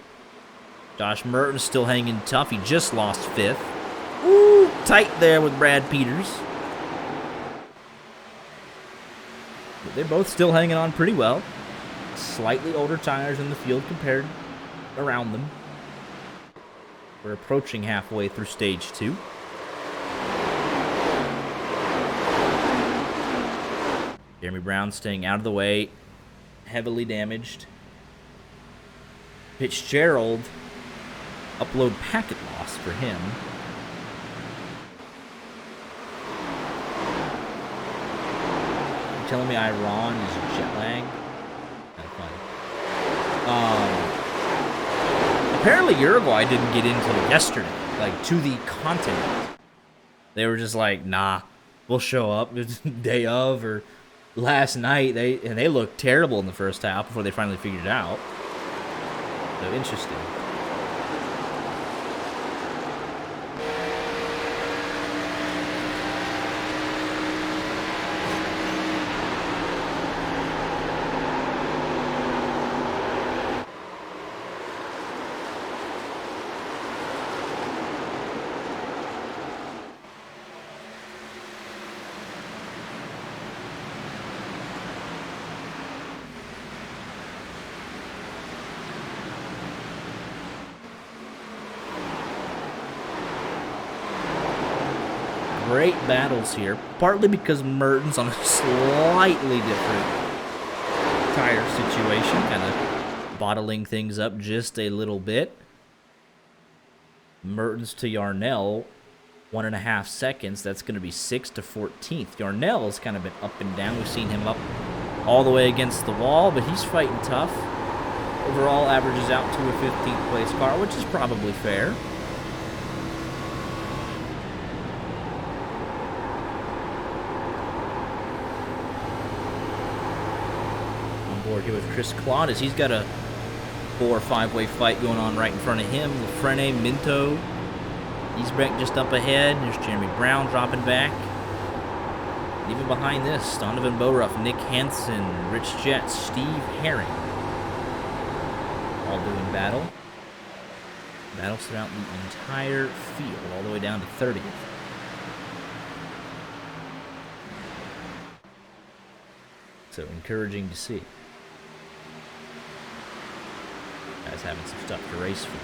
Josh Mertens still hanging tough. He just lost 5th. Ooh, tight there with Brad Peters. But they're both still hanging on pretty well. Slightly older tires in the field compared around them. We're approaching halfway through stage 2. Jeremy Brown staying out of the way, heavily damaged. Fitzgerald, upload packet loss for him. You're telling me Iran is jet lag? Kind of funny. Apparently Uruguay didn't get into it yesterday, like to the continent. They were just like, nah, we'll show up. It's day of, or last night, they looked terrible in the first half before they finally figured it out. So interesting. Great battles here, partly because Mertens on a slightly different tire situation, kind of bottling things up just a little bit. Mertens to Yarnell, 1.5 seconds. That's going to be 6th to 14th. Yarnell's kind of been up and down. We've seen him up all the way against the wall, but he's fighting tough. Overall averages out to a 15th place car, which is probably fair. Here with Chris Claude, he's got a 4 or 5-way fight going on right in front of him. Lafrene, Minto, he's back just up ahead. There's Jeremy Brown dropping back. And even behind this, Donovan Boruff, Nick Hansen, Rich Jett, Steve Herring, all doing battle. Battles throughout the entire field, all the way down to 30th. So encouraging to see. Guys having some stuff to race for.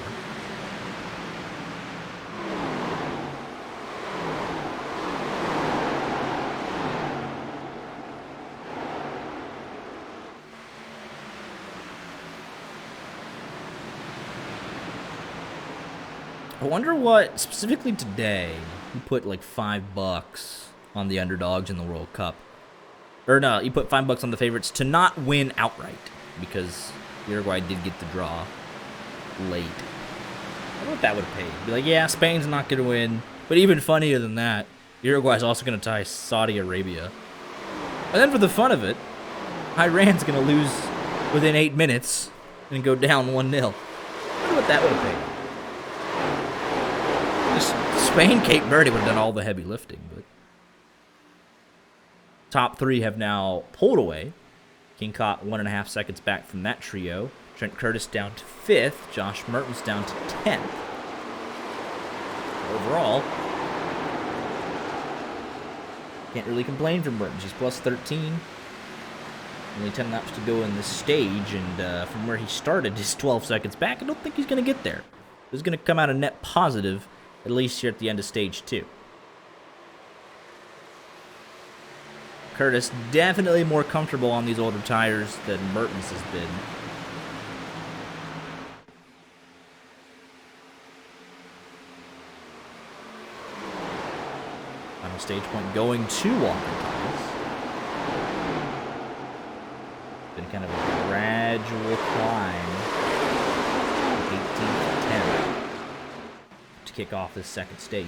I wonder what, specifically today, you put like $5 on the underdogs in the World Cup. Or no, you put $5 on the favorites to not win outright, because Uruguay did get the draw late. I wonder what that would have paid. Be like, yeah, Spain's not going to win. But even funnier than that, Uruguay's also going to tie Saudi Arabia. And then for the fun of it, Iran's going to lose within 8 minutes and go down 1-0. I wonder what that would have paid. Just Spain, Cape Verde would have done all the heavy lifting. But top 3 have now pulled away. King caught 1.5 seconds back from that trio. Trent Curtis down to 5th. Josh Mertens down to 10th. Overall, can't really complain from Mertens. He's plus 13. Only 10 laps to go in this stage, and from where he started, he's 12 seconds back. I don't think he's going to get there. He's going to come out a net positive, at least here at the end of stage 2. Curtis definitely more comfortable on these older tires than Mertens has been. Final stage point going to Walker tires. Been kind of a gradual climb. 18th to 10th to kick off this second stage.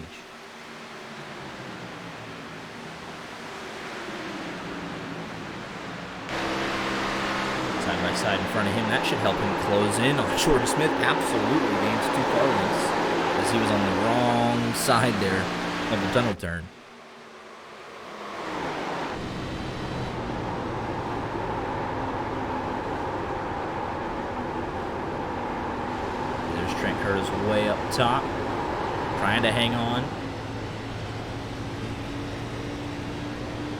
side by side in front of him. That should help him close in on Jordan Smith. Absolutely gains 2 car lengths as he was on the wrong side there of the tunnel turn. There's Trent Curtis way up top, trying to hang on.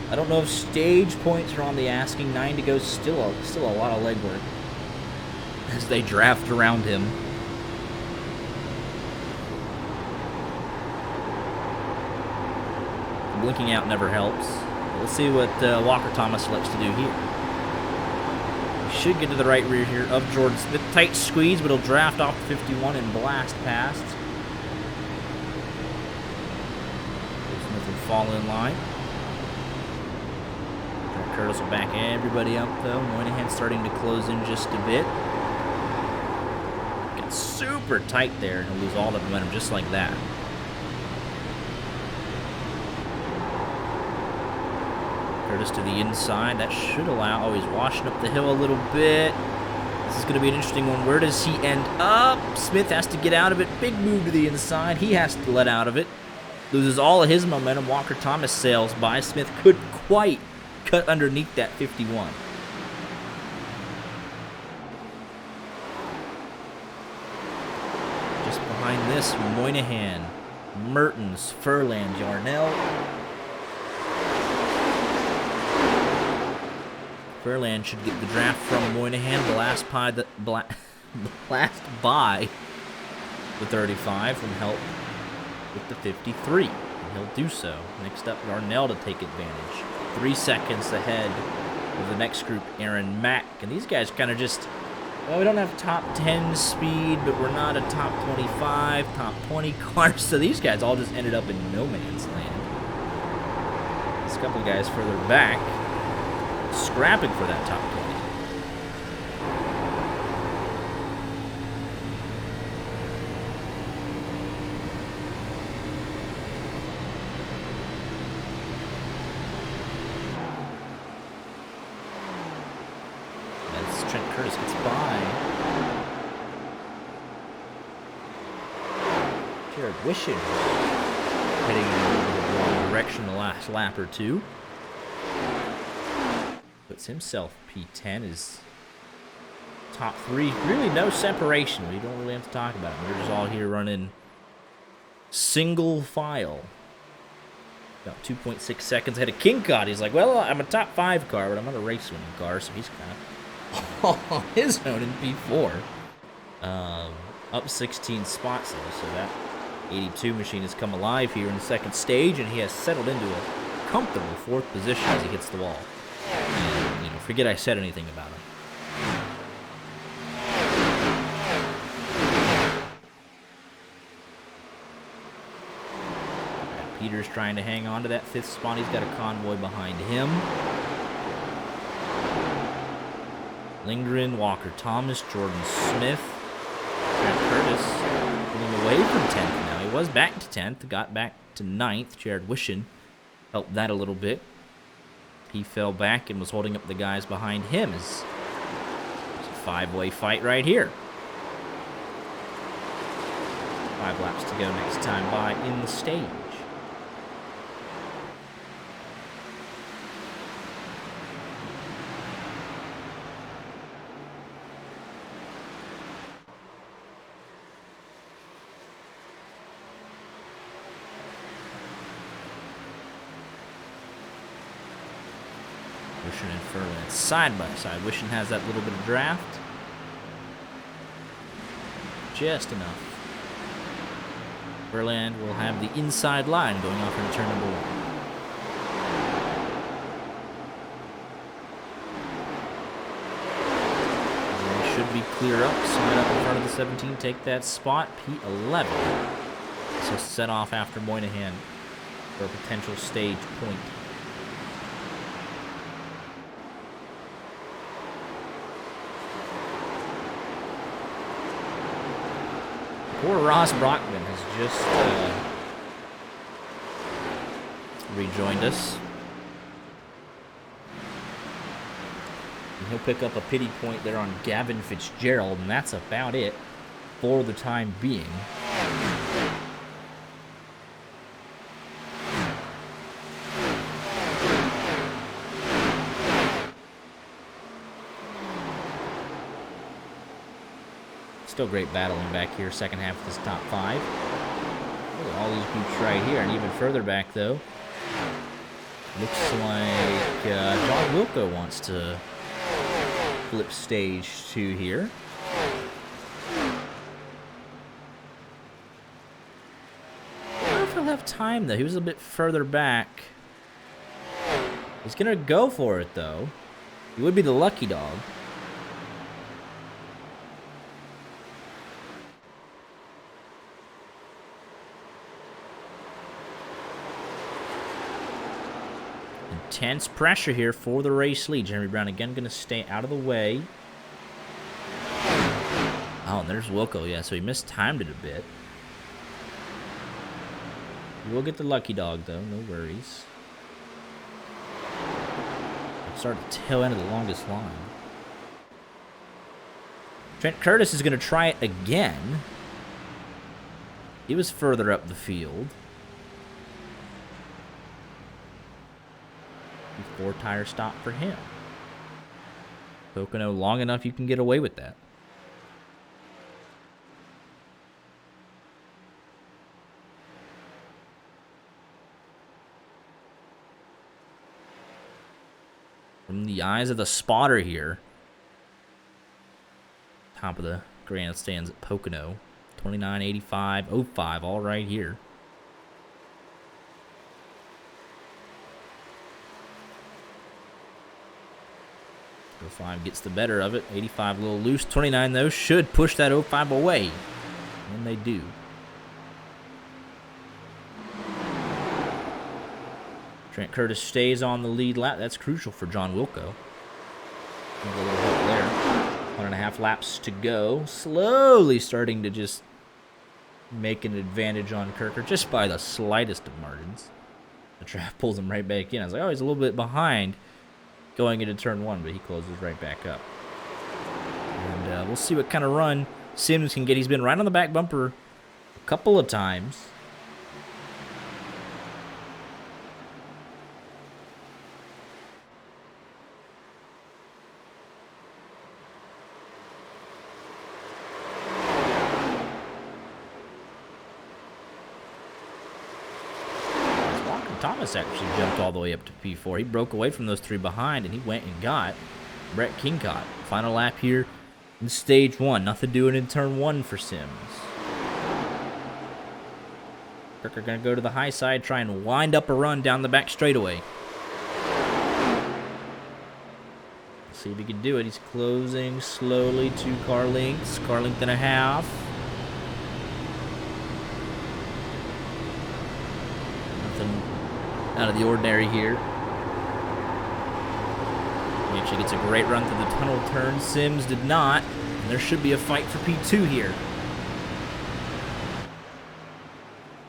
I don't know if stage points are on the asking. 9 to go. Still a lot of legwork as they draft around him. Blinking out never helps. We'll see what Walker Thomas elects to do here. He should get to the right rear here of Jordan Smith. Tight squeeze, but he'll draft off 51 and blast past. Smith will fall in line. Curtis will back everybody up, though. Moynihan starting to close in just a bit. Gets super tight there, and he'll lose all the momentum just like that. Curtis to the inside. That should allow... Oh, he's washing up the hill a little bit. This is going to be an interesting one. Where does he end up? Smith has to get out of it. Big move to the inside. He has to let out of it. Loses all of his momentum. Walker Thomas sails by. Smith could quite cut underneath that 51. Just behind this, Moynihan, Mertens, Furlan, Yarnell. Furlan should get the draft from Moynihan. Blast by the 35 from help with the 53. And he'll do so. Next up, Yarnell to take advantage. 3 seconds ahead of the next group, Aaron Mack. And these guys kind of just, well, we don't have top 10 speed, but we're not a top 25, top 20 car. So these guys all just ended up in no man's land. There's a couple guys further back scrapping for that top 20. Trent Curtis gets by. Jared Wishing heading in the wrong direction the last lap or two. Puts himself P10 is top 3. Really no separation. We don't really have to talk about it. We're just all here running single file. About 2.6 seconds ahead of King Cod. He's like, well, I'm a top 5 car, but I'm not a race winning car, so he's kind of on his own in P4. Up 16 spots though, so that 82 machine has come alive here in the second stage, and he has settled into a comfortable 4th position as he hits the wall. And, you know, forget I said anything about him. Peter's trying to hang on to that 5th spot. He's got a convoy behind him. Lindgren, Walker Thomas, Jordan Smith, Trent Curtis pulling away from 10th now. He was back to 10th, got back to 9th. Jared Wishing helped that a little bit. He fell back and was holding up the guys behind him. It's a 5-way fight right here. 5 laps to go next time by in the stage. Wishing and Furlan side by side. Wishing has that little bit of draft. Just enough. Furlan will have the inside line going off into turn number 1. They should be clear up. Slide up in front of the 17. Take that spot. P11. So set off after Moynihan for a potential stage point. Poor Ross Brockman has just rejoined us. And he'll pick up a pity point there on Gavin Fitzgerald, and that's about it for the time being. Still great battling back here, second half of this top 5. Look at all these groups right here, and even further back, though. Looks like John Wilco wants to flip stage 2 here. I don't know if he'll have time, though. He was a bit further back. He's going to go for it, though. He would be the lucky dog. Intense pressure here for the race lead. Jeremy Brown again going to stay out of the way. Oh, and there's Wilco. Yeah, so he mistimed it a bit. We'll get the lucky dog, though. No worries. Start the tail end of the longest line. Trent Curtis is going to try it again. He was further up the field. 4-tire stop for him. Pocono long enough you can get away with that. From the eyes of the spotter here. Top of the grandstands at Pocono. 29.85.05, all right here. 05 gets the better of it. 85 a little loose. 29, though, should push that 05 away. And they do. Trent Curtis stays on the lead lap. That's crucial for John Wilco. A little help there. 1.5 laps to go. Slowly starting to just make an advantage on Kirker just by the slightest of margins. The trap pulls him right back in. I was like, oh, he's a little bit behind going into turn 1, but he closes right back up. And we'll see what kind of run Sims can get. He's been right on the back bumper a couple of times. Thomas actually jumped all the way up to P4. He broke away from those 3 behind, and he went and got Brett Kingcott. Final lap here in stage 1. Nothing doing in turn 1 for Sims. Kirker going to go to the high side, try and wind up a run down the back straightaway. Let's see if he can do it. He's closing slowly 2 car lengths, car length and a half. Nothing out of the ordinary here. He actually gets a great run through the tunnel turn. Sims did not. And there should be a fight for P2 here.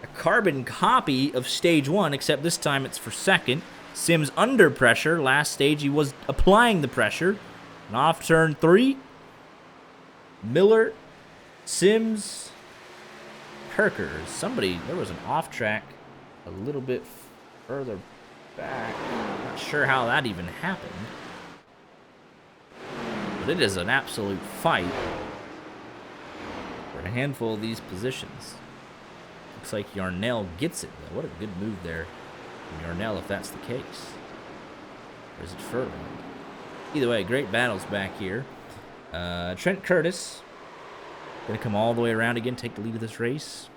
A carbon copy of stage 1, except this time it's for second. Sims under pressure. Last stage he was applying the pressure. And off turn 3. Miller, Sims, Kirker. Somebody, there was an off track a little bit further back. Not sure how that even happened. But it is an absolute fight for a handful of these positions. Looks like Yarnell gets it, though. What a good move there from Yarnell, if that's the case. Or is it Furlong? Either way, great battles back here. Trent Curtis going to come all the way around again, take the lead of this race.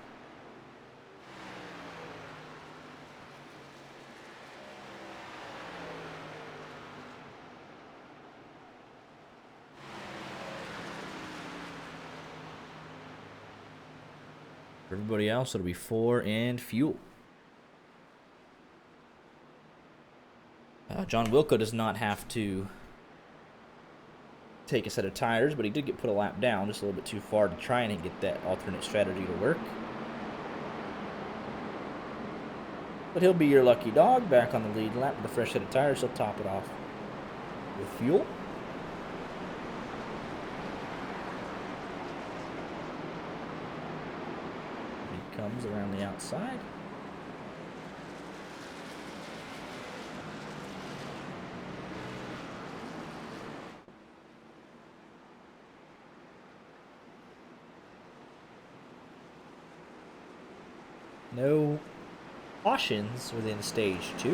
For everybody else, it'll be 4 and fuel. John Wilco does not have to take a set of tires, but he did get put a lap down just a little bit too far to try and get that alternate strategy to work. But he'll be your lucky dog, back on the lead lap with a fresh set of tires. He'll top it off with fuel. comes around the outside. No cautions within stage 2.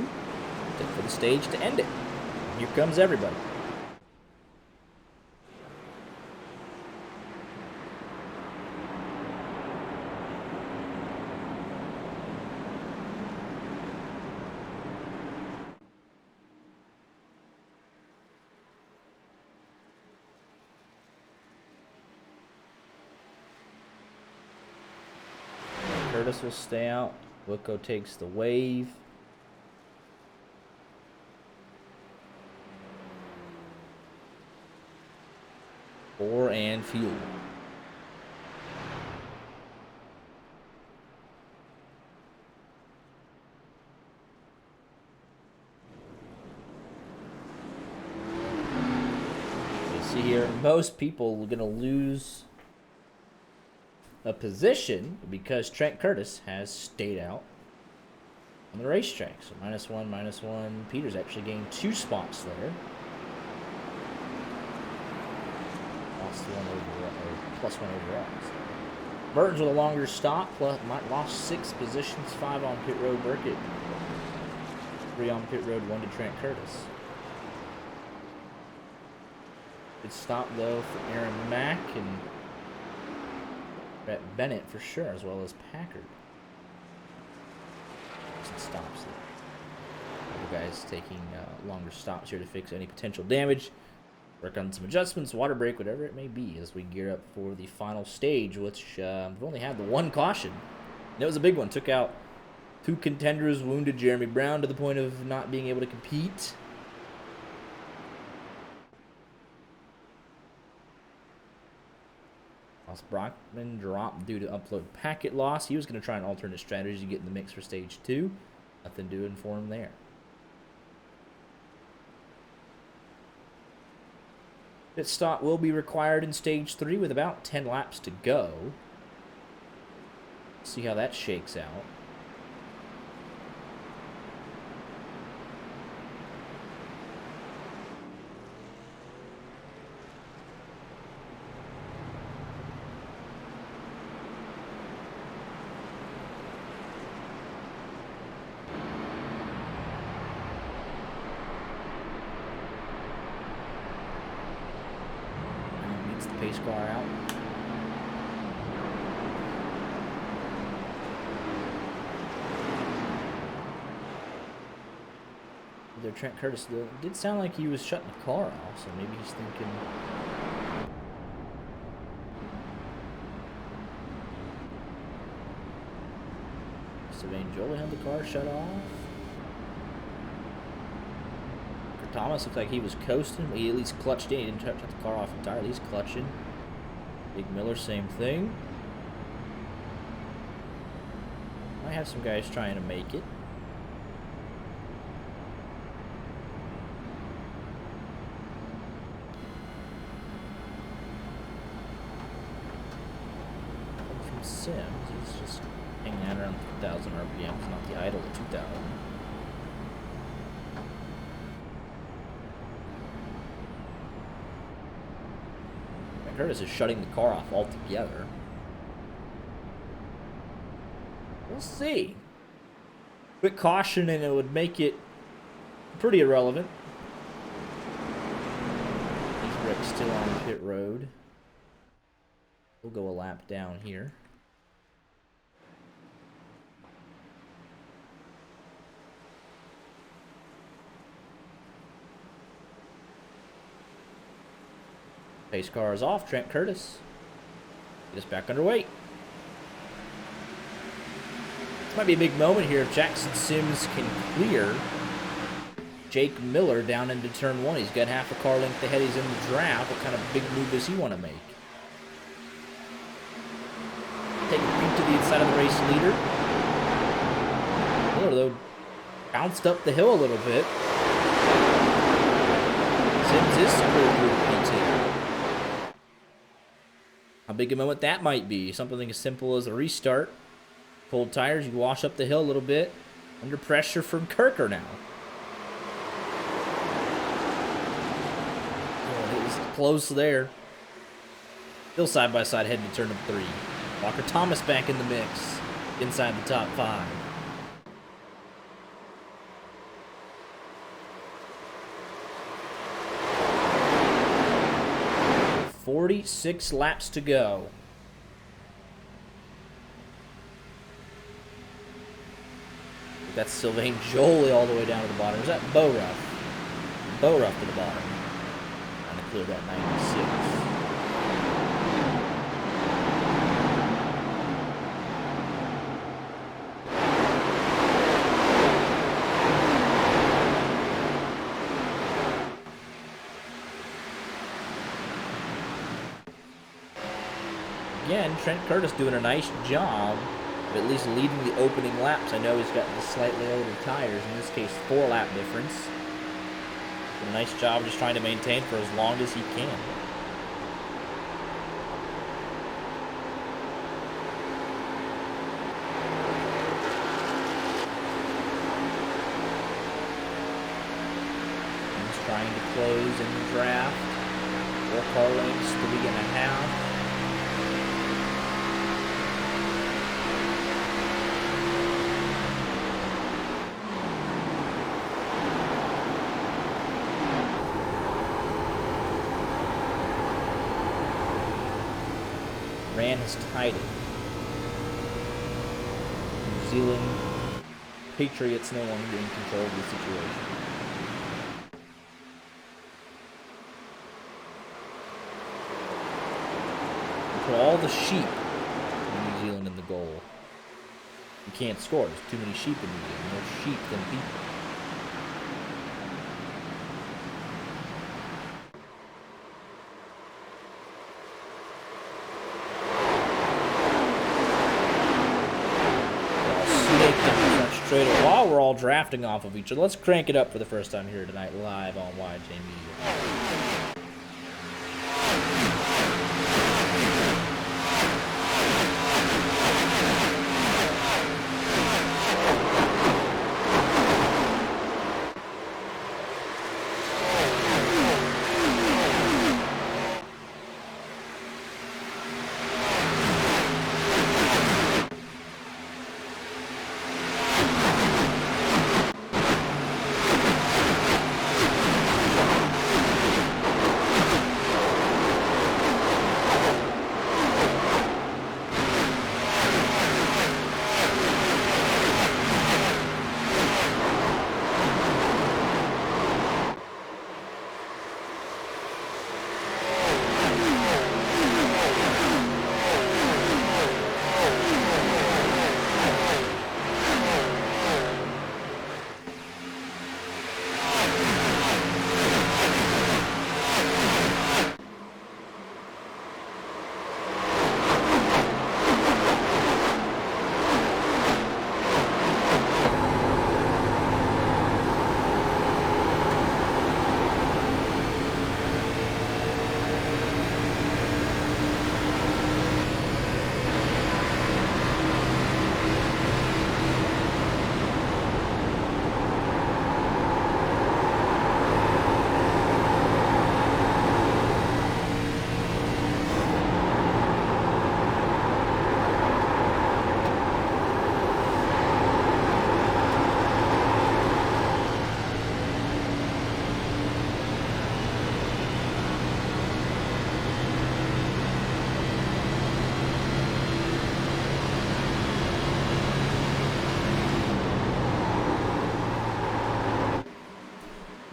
Take for the stage to end it. Here comes everybody. Curtis will stay out. Wilco takes the wave. Bore and fuel. You see here, most people are going to lose a position because Trent Curtis has stayed out on the racetrack. So -1, -1. Peter's actually gained 2 spots there. Lost 1 overall, or +1 overall. So Burton's with a longer stop, lost 6 positions, 5 on pit road. Burkett, 3 on pit road, 1 to Trent Curtis. Good stop though for Aaron Mack and Brett Bennett for sure, as well as Packard. Some stops there. Other guys taking longer stops here to fix any potential damage. Work on some adjustments, water break, whatever it may be, as we gear up for the final stage, which we've only had the 1 caution. And it was a big one. Took out 2 contenders, wounded Jeremy Brown to the point of not being able to compete. Brockman dropped due to upload packet loss. He was going to try an alternate strategy to get in the mix for stage 2. Nothing doing for him there. Pit stop will be required in stage 3 with about 10 laps to go. See how that shakes out. Pace car out. There, Trent Curtis did sound like he was shutting the car off, so maybe he's thinking. Sylvain Jolie had the car shut off. Thomas looked like he was coasting. He at least clutched in. He didn't shut the car off entirely. He's clutching. Big Miller, same thing. Might have some guys trying to make it. From Sims, he's just hanging out around 2,000 RPMs, not the idle at 2,000. Curtis is shutting the car off altogether. We'll see. Quick caution and it would make it pretty irrelevant. These bricks still on pit road. We'll go a lap down here. Pace car is off. Trent Curtis. Get us back underway. This might be a big moment here if Jackson Sims can clear Jake Miller down into turn 1. He's got half a car length ahead. He's in the draft. What kind of big move does he want to make? Take a peek to the inside of the race leader. Miller, though, bounced up the hill a little bit. Sims is clear through the P2. How big a moment that might be. Something as simple as a restart. Cold tires, you wash up the hill a little bit. Under pressure from Kirker now. Oh, it was close there. Still side by side heading to turn up 3. Walker Thomas back in the mix. Inside the top 5. "46 laps to go." That's Sylvain Jolie all the way down to the bottom. Is that Bo Ruff? Bo Ruff to the bottom. Trying to clear that 96. Again, Trent Curtis doing a nice job of at least leading the opening laps. I know he's got the slightly older tires, in this case 4-lap difference. Doing a nice job just trying to maintain for as long as he can. He's trying to close in the draft. 4 car lengths, 3.5. Rand has tied it. New Zealand Patriots no longer in control of the situation. Put all the sheep in New Zealand in the goal. You can't score. There's too many sheep in New Zealand. More sheep than people. While we're all drafting off of each other, let's crank it up for the first time here tonight, live on YJ Media.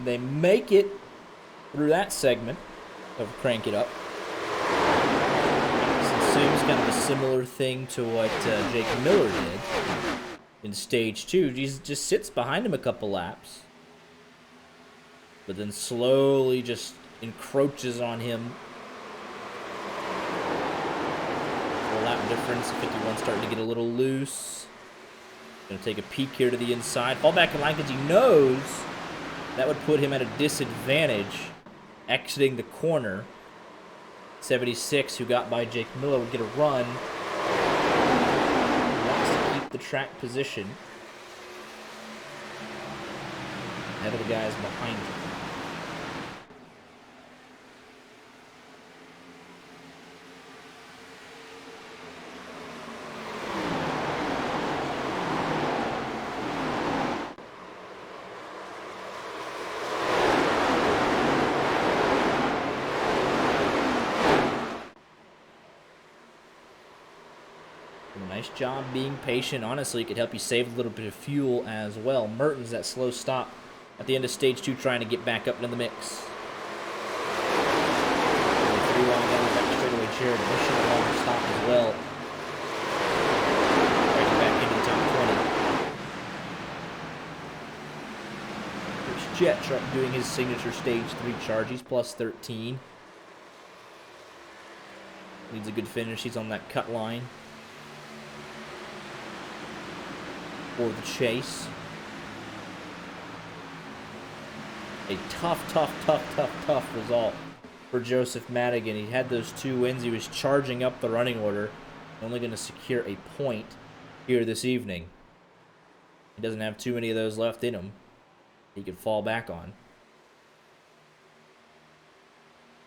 They make it through that segment of Crank It Up. This assumes kind of a similar thing to what Jake Miller did in Stage 2. He just sits behind him a couple laps, but then slowly just encroaches on him. 4-lap difference. 51 starting to get a little loose. Going to take a peek here to the inside. Fall back in line because he knows that would put him at a disadvantage exiting the corner. 76, who got by Jake Miller, would get a run. He wants to keep the track position ahead of the guys behind him. Nice job being patient. Honestly, it could help you save a little bit of fuel as well. Mertens, that slow stop at the end of stage 2, trying to get back up into the mix. 3 long down the back straightaway. Jared pushing a long stop as well. Breaking back into the top 20. There's Jet Truck doing his signature stage 3 charge. He's plus 13. Needs a good finish. He's on that cut line for the chase. A tough result for Joseph Madigan. He had those 2 wins. He was charging up the running order. Only going to secure a point here this evening. He doesn't have too many of those left in him he could fall back on.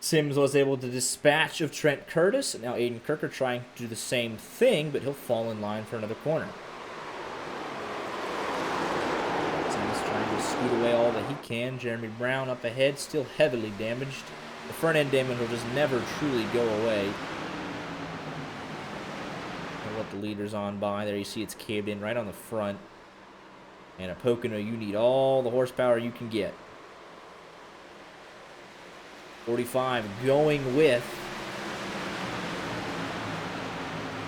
Sims was able to dispatch of Trent Curtis. And now Aiden Kirker trying to do the same thing, but he'll fall in line for another corner. Scoot away all that he can. Jeremy Brown up ahead, still heavily damaged. The front end damage will just never truly go away. I'll let the leaders on by. There you see it's caved in right on the front. And at Pocono, you need all the horsepower you can get. 45 going with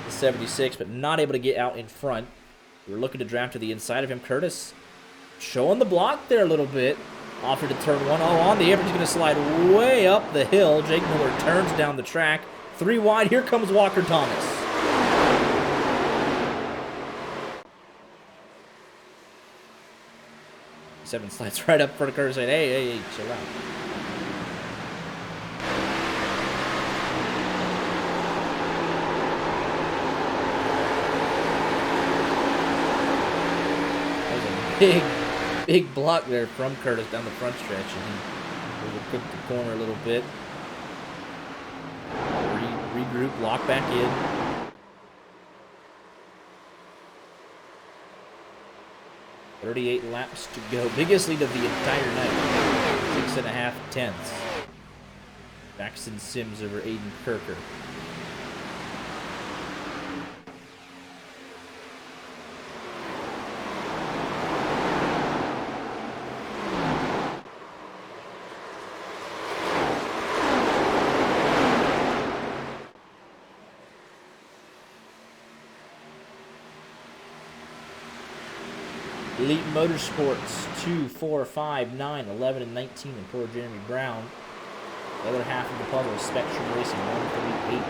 the 76, but not able to get out in front. We're looking to draft to the inside of him. Curtis showing the block there a little bit. Offered to turn 1. Oh, on the apron. He's going to slide way up the hill. Jake Miller turns down the track. 3 wide. Here comes Walker Thomas. Seven slides right up for the curve saying, hey, chill out. Big block there from Curtis down the front stretch, and he overcooked the corner a little bit. Regroup, lock back in. .38 laps to go. Biggest lead of the entire night. 6.5 tenths. Jackson Sims over Aiden Kirker. Elite Motorsports 2, 4, 5, 9, 11, and 19, and poor Jeremy Brown. The other half of the puzzle is Spectrum Racing 138.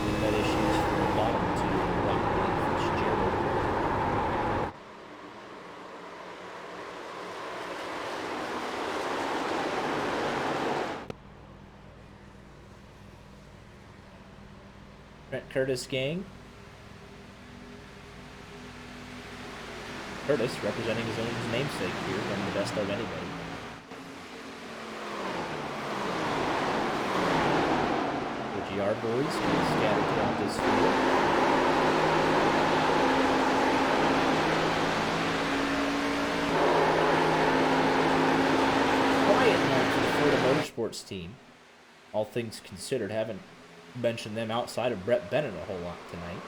Internet issues from the bottom to Rockwood Fitzgerald. Trent Curtis gang. Curtis representing his own namesake here, running the best of anybody. The GR boys scattered throughout this field. Quiet night for the Florida Motorsports team. All things considered, haven't mentioned them outside of Brett Bennett a whole lot tonight.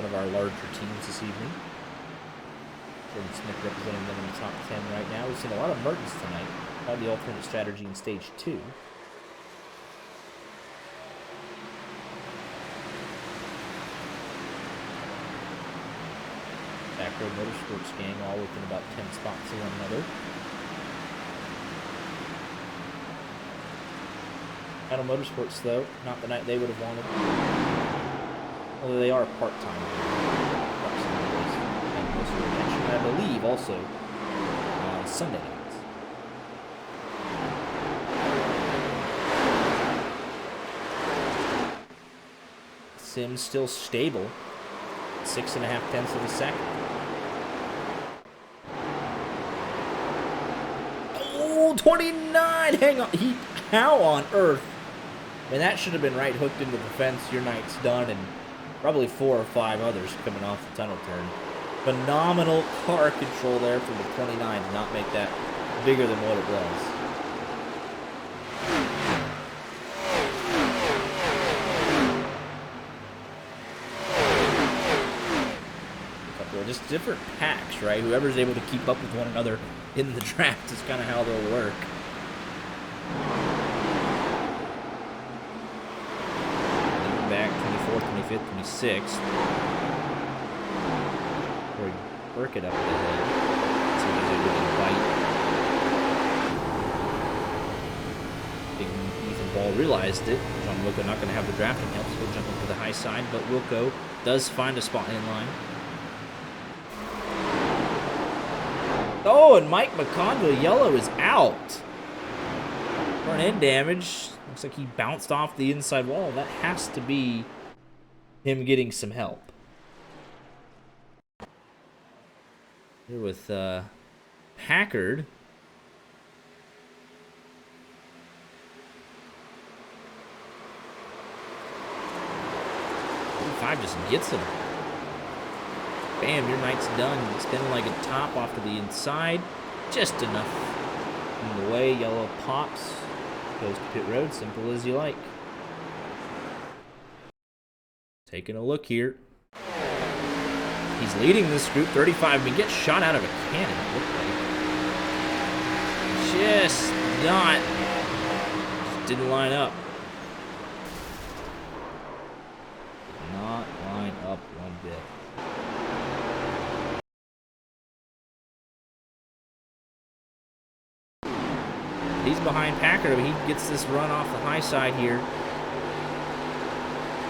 Our larger teams this evening. Jordan Smith representing them in the top 10 right now. We've seen a lot of Mertens tonight. Probably the alternate strategy in stage 2. Backroad Motorsports gang all within about 10 spots of one another. Final Motorsports, though, not the night they would have wanted. Although they are part-time. believe, also on Sunday nights. Sim's still stable. 6.5 tenths of a second. Oh, 29! Hang on. How on earth? I mean, that should have been right hooked into the fence. Your night's done, and probably 4 or 5 others coming off the tunnel turn. Phenomenal car control there from the 29 to not make that bigger than what it was. Just different packs, right? Whoever's able to keep up with one another in the draft is kind of how they'll work. Back 24th, 25th, 26th. Before we work it up a bit. See if there's a good bite. Big Ethan Ball realized it. John Wilco not going to have the drafting help, so he'll jump up to the high side, but Wilco does find a spot in line. Oh, and Mike McConville, yellow, is out. Front end damage. Looks like he bounced off the inside wall. That has to be him getting some help. Here with Packard. 5 just gets him. Bam, your night's done. Spinning like a top off to the inside. Just enough in the way. Yellow pops. Goes to pit road. Simple as you like. Taking a look here. He's leading this group. 35. He gets shot out of a cannon, it looked like. Just not. Just didn't line up. Did not line up one bit. He's behind Packard, but he gets this run off the high side here.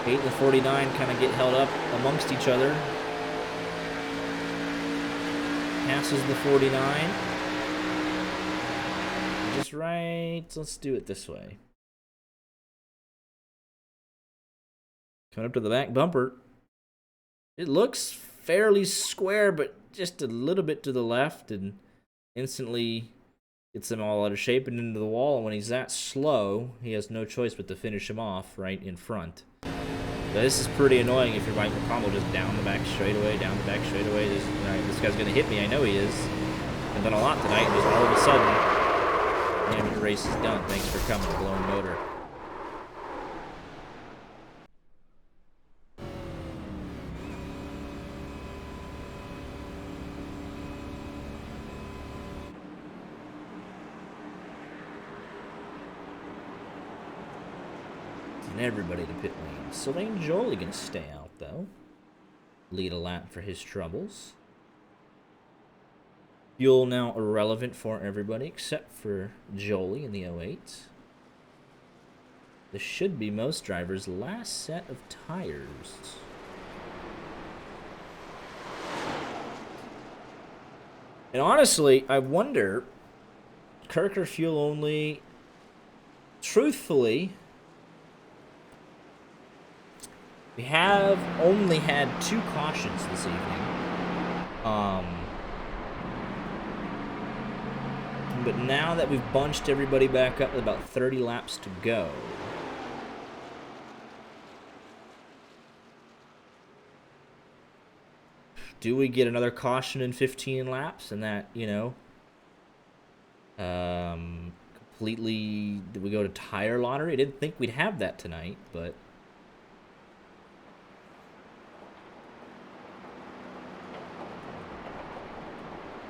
8 and the 49 kind of get held up amongst each other. Passes the 49. Just right. Let's do it this way. Coming up to the back bumper. It looks fairly square, but just a little bit to the left, and instantly gets them all out of shape and into the wall. And when he's that slow, he has no choice but to finish him off right in front. But this is pretty annoying if you're Mike McConnell, just down the back straightaway, down the back straightaway. This guy's going to hit me. I know he is. I've done a lot tonight, and just all of a sudden, damn, your race is done. Thanks for coming, blown motor. Everybody to pit lane. Sylvain Jolie gonna stay out though. Lead a lap for his troubles. Fuel now irrelevant for everybody except for Jolie in the 08. This should be most drivers' last set of tires. And honestly, I wonder, Kirker fuel only, truthfully, we have only had 2 cautions this evening. But now that we've bunched everybody back up with about 30 laps to go, do we get another caution in 15 laps? And that, you know, completely, did we go to tire lottery? I didn't think we'd have that tonight, but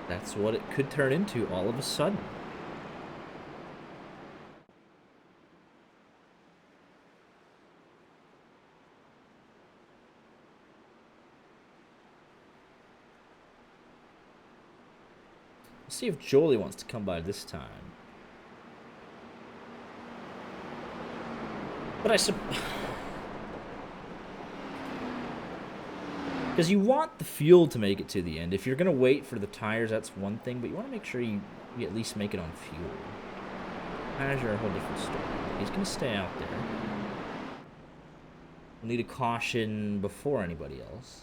that's what it could turn into all of a sudden. Let's see if Jolie wants to come by this time. But because Because you want the fuel to make it to the end. If you're going to wait for the tires, that's one thing, but you want to make sure you at least make it on fuel. Tires are a whole different story. He's going to stay out there. We'll need a caution before anybody else.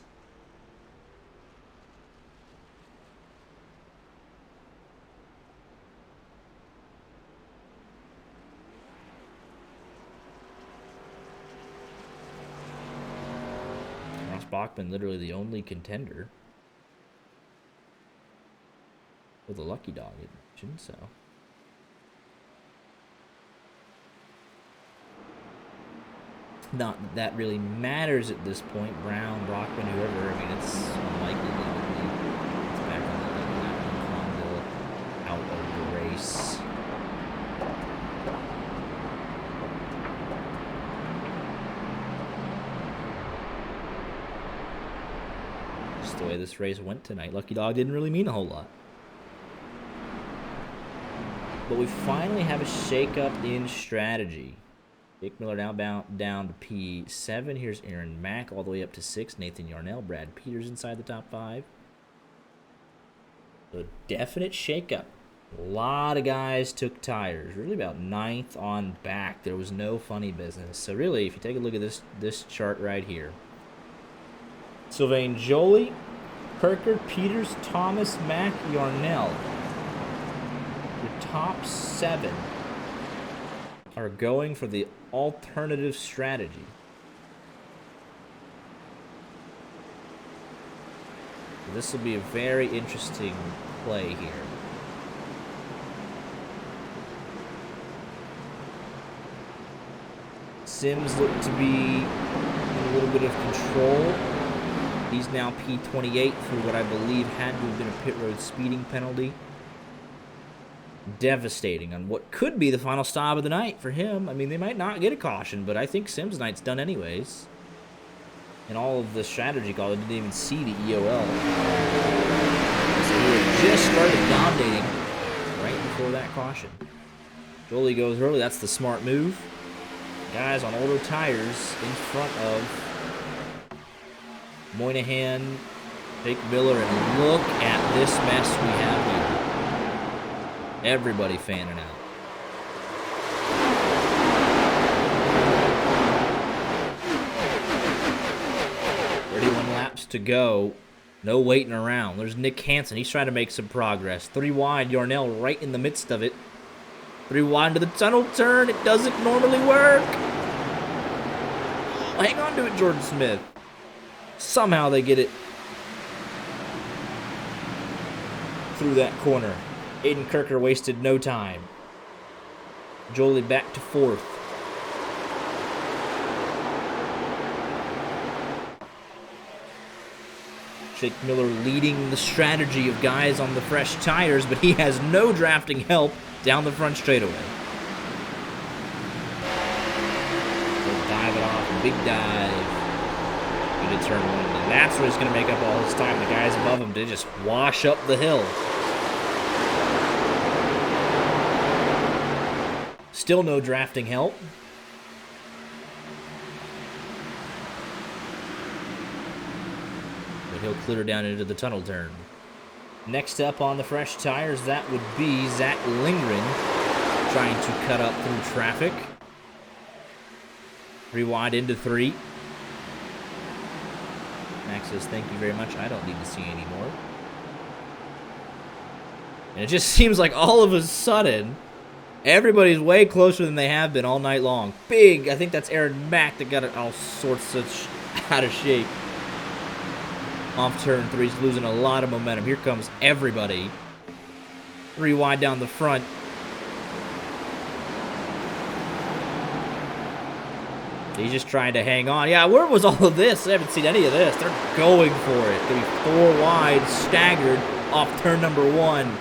Bachman literally the only contender with a lucky dog edition, so not that that really matters at this point. Brown, Brockman, whoever, I mean, it's unlikely that it's back on the level. Conville out of the race. The way this race went tonight, lucky dog didn't really mean a whole lot. But we finally have a shakeup in strategy. Jake Miller now down to P7. Here's Aaron Mack all the way up to 6. Nathan Yarnell, Brad Peters inside the top 5. So definite shakeup. A lot of guys took tires. Really about 9th on back. There was no funny business. So really, if you take a look at this chart right here. Sylvain Joly, Kirker, Peters, Thomas, Mack, Yarnell. Your top 7 are going for the alternative strategy. So this will be a very interesting play here. Sims looked to be in a little bit of control. He's now P28 for what I believe had to have been a pit road speeding penalty. Devastating on what could be the final stop of the night for him. I mean, they might not get a caution, but I think Sims' night's done anyways. And all of the strategy call, they didn't even see the EOL. So he had just started dominating right before that caution. Jolie goes early. That's the smart move. Guys on older tires in front of Moynihan, Jake Miller, and look at this mess we have here. Everybody fanning out. Laps to go. No waiting around. There's Nick Hansen. He's trying to make some progress. 3 wide. Yarnell right in the midst of it. 3 wide to the tunnel turn. It doesn't normally work. Hang on to it, Jordan Smith. Somehow they get it through that corner. Aiden Kirker wasted no time. Jolie back to 4th. Jake Miller leading the strategy of guys on the fresh tires, but he has no drafting help down the front straightaway. So dive it off, big dive. Good turn 1. And that's where he's going to make up all his time. The guys above him did just wash up the hill. Still no drafting help. He'll clear down into the tunnel turn. Next up on the fresh tires, that would be Zach Lindgren trying to cut up through traffic. 3 wide into 3. Max says, thank you very much. I don't need to see anymore. And it just seems like all of a sudden, everybody's way closer than they have been all night long. Big, I think that's Aaron Mack that got it all sorts of out of shape. Off turn 3, he's losing a lot of momentum. Here comes everybody. 3 wide down the front. He's just trying to hang on. Yeah, where was all of this? I haven't seen any of this. They're going for it. Gonna be 4 wide, staggered off turn number 1.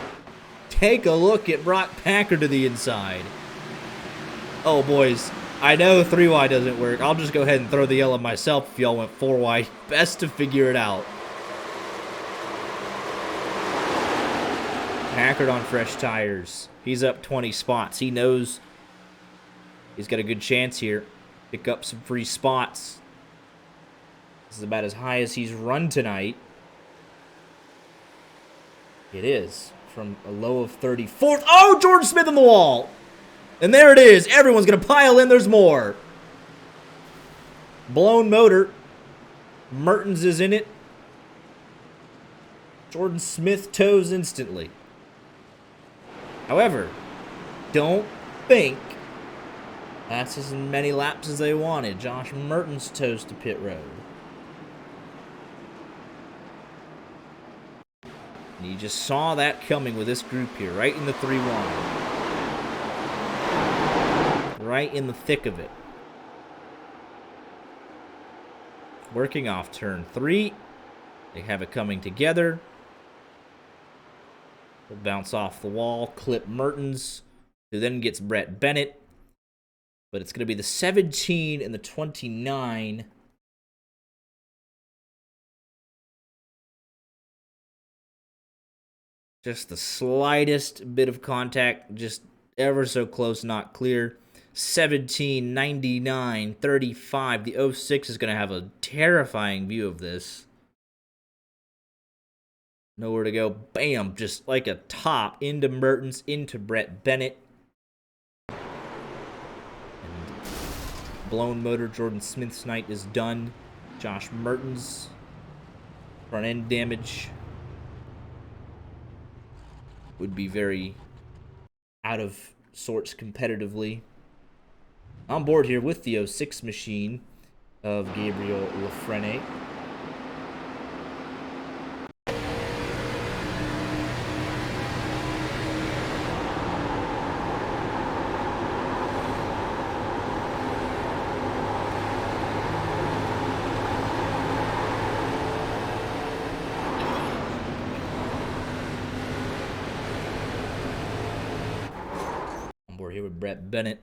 Take a look at Brock Packer to the inside. Oh, boys. I know 3 wide doesn't work. I'll just go ahead and throw the yellow myself if y'all went 4 wide. Best to figure it out. Packard on fresh tires. He's up 20 spots. He knows he's got a good chance here. Pick up some free spots. This is about as high as he's run tonight. It is. From a low of 34th. Oh, Jordan Smith on the wall. And there it is. Everyone's going to pile in. There's more. Blown motor. Mertens is in it. Jordan Smith toes instantly. However, don't think that's as many laps as they wanted. Josh Mertens toes to pit road. And you just saw that coming with this group here, right in the 3 wide. Right in the thick of it. Working off turn 3. They have it coming together. Will bounce off the wall, clip Mertens, who then gets Brett Bennett. But it's going to be the 17 and the 29. Just the slightest bit of contact, just ever so close, not clear. 17, 99, 35. The 06 is going to have a terrifying view of this. Nowhere to go. Bam, just like a top into Mertens, into Brett Bennett. And blown motor, Jordan Smith's night is done. Josh Mertens, front end damage. Would be very out of sorts competitively. On board here with the 06 machine of Gabriel Lafrene. We're here with Brett Bennett.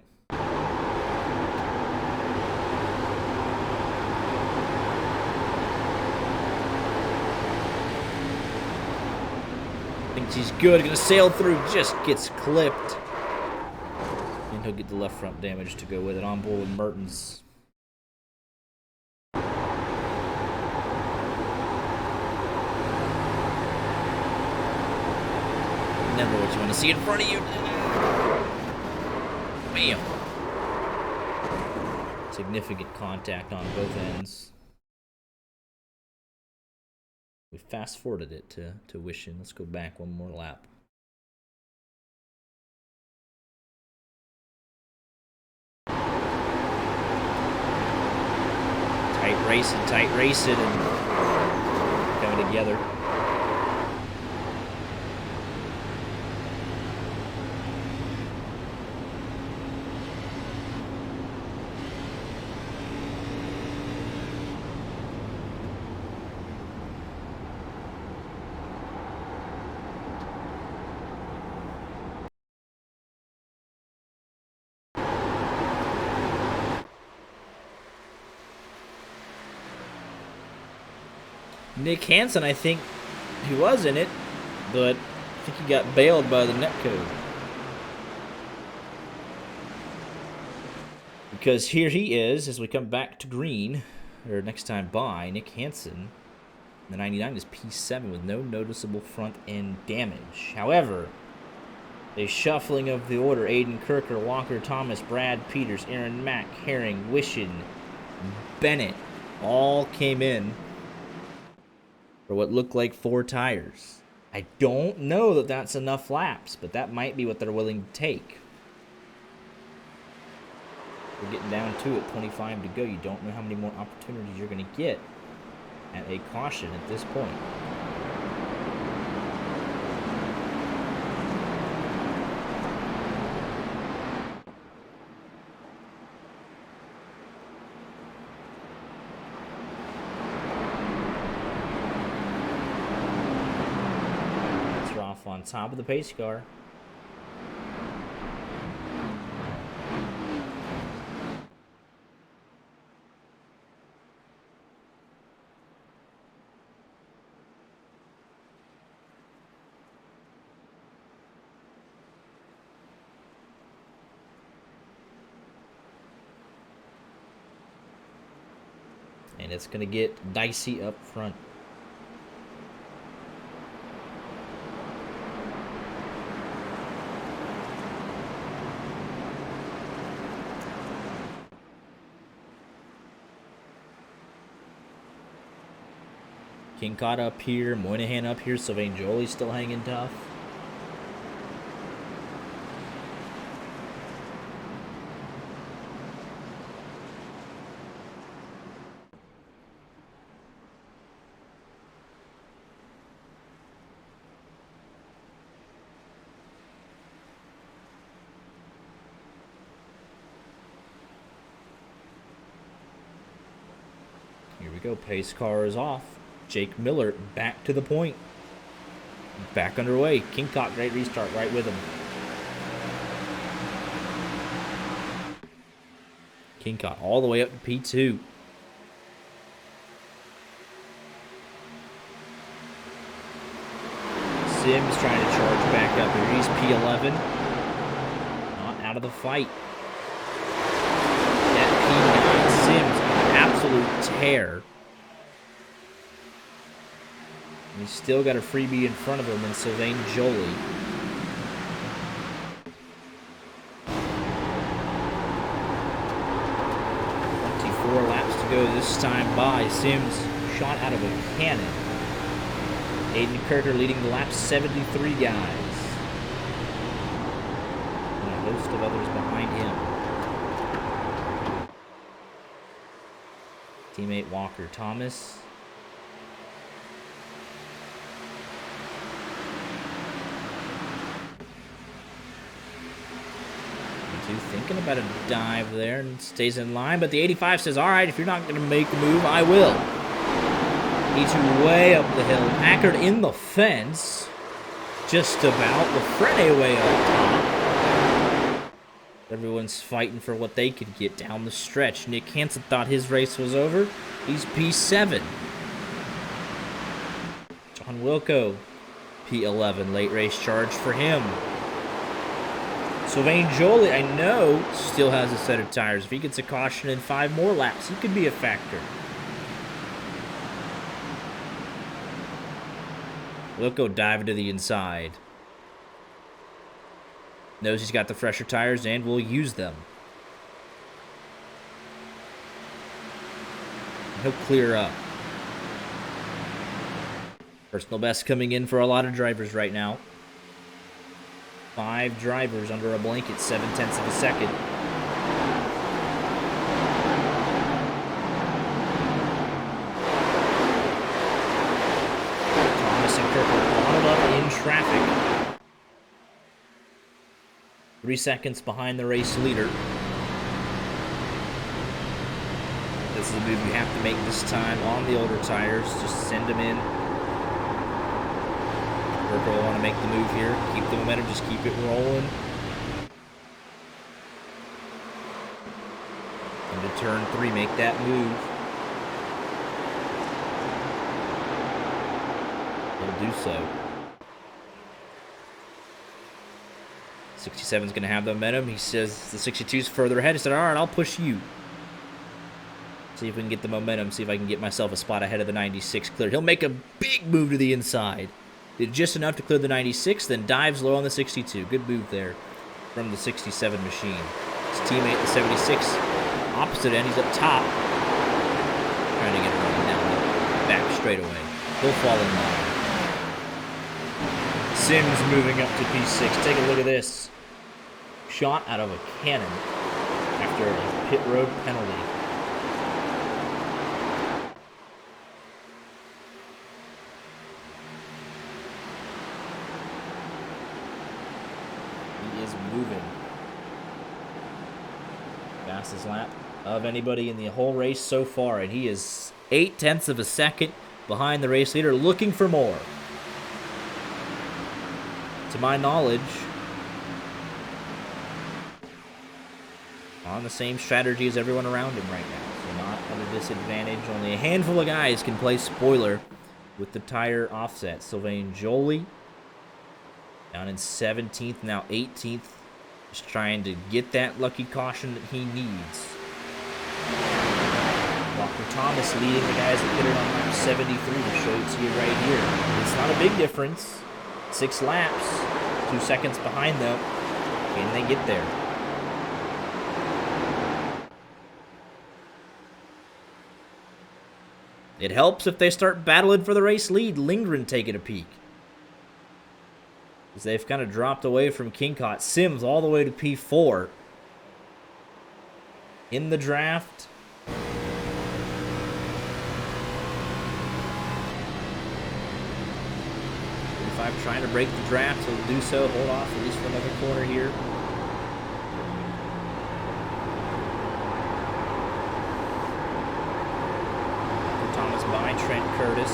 Thinks he's good, gonna sail through, just gets clipped. And he'll get the left front damage to go with it. On board with Mertens. Never what you want to see in front of you. Bam. Significant contact on both ends. We fast forwarded it to Wishin. Let's go back one more lap. Tight racing, and coming together. Nick Hansen, I think he was in it, but I think he got bailed by the netcode. Because here he is, as we come back to green, or next time by, Nick Hansen. The 99 is P7 with no noticeable front end damage. However, a shuffling of the order. Aiden Kirker, Walker Thomas, Brad Peters, Aaron Mack, Herring, Wishin, Bennett all came in for what looked like 4 tires. I don't know that that's enough laps, but that might be what they're willing to take. We're getting down to it, 25 to go. You don't know how many more opportunities you're going to get at a caution at this point. On top of the pace car. And it's going to get dicey up front. King up here, Moynihan up here, Sylvain Jolie still hanging tough. Here we go, pace car is off. Jake Miller back to the point. Back underway. Kingcock, great restart, right with him. Kingcock all the way up to P2. Sims trying to charge back up here. He's P11. Not out of the fight. At P9, Sims on an absolute tear. And he's still got a freebie in front of him in Sylvain Jolie. Laps to go this time by. Sims shot out of a cannon. Aiden Kirker leading the lap, 73 guys. And a host of others behind him. Teammate Walker Thomas. Thinking about a dive there and stays in line, but the 85 says, all right, if you're not going to make a move, I will. E2 way up the hill. Packard in the fence. Just about. Lafrene way up top. Everyone's fighting for what they could get down the stretch. Nick Hansen thought his race was over. He's P7. John Wilco, P11. Late race charge for him. Sylvain Jolie, I know, still has a set of tires. If he gets a caution in 5 more laps, he could be a factor. Wilco diving to the inside. Knows he's got the fresher tires and will use them. He'll clear up. Personal best coming in for a lot of drivers right now. 5 drivers under a blanket, 7/10 of a second. Thomas and Kirk are bottled up in traffic. 3 seconds behind the race leader. This is a move you have to make this time on the older tires. Just send them in. Kirk will want to make the move here. Keep the momentum. Just keep it rolling. Into turn 3. Make that move. He'll do so. 67's going to have the momentum. He says the 62's further ahead. He said, all right, I'll push you. See if we can get the momentum. See if I can get myself a spot ahead of the 96 cleared. He'll make a big move to the inside. Did just enough to clear the 96, then dives low on the 62. Good move there from the 67 machine. His teammate, the 76, opposite end. He's up top. Trying to get around down the back straightaway. He'll fall in line. Sims moving up to P6. Take a look at this. Shot out of a cannon after a pit road penalty. Moving. Fastest lap of anybody in the whole race so far, and he is 0.8 of a second behind the race leader, looking for more. To my knowledge, on the same strategy as everyone around him right now, so not at a disadvantage. Only a handful of guys can play spoiler with the tire offset. Sylvain Jolie down in 17th, now 18th. Just trying to get that lucky caution that he needs. Walker Thomas leading the guys that pitted on lap 73 to show it to you right here. It's not a big difference. 6 laps, 2 seconds behind them. Can they get there? It helps if they start battling for the race lead. Lindgren taking a peek, as they've kind of dropped away from Kincott. Sims all the way to P4. In the draft. If I'm trying to break the draft, he'll do so. Hold off at least for another corner here. Thomas by Trent Curtis.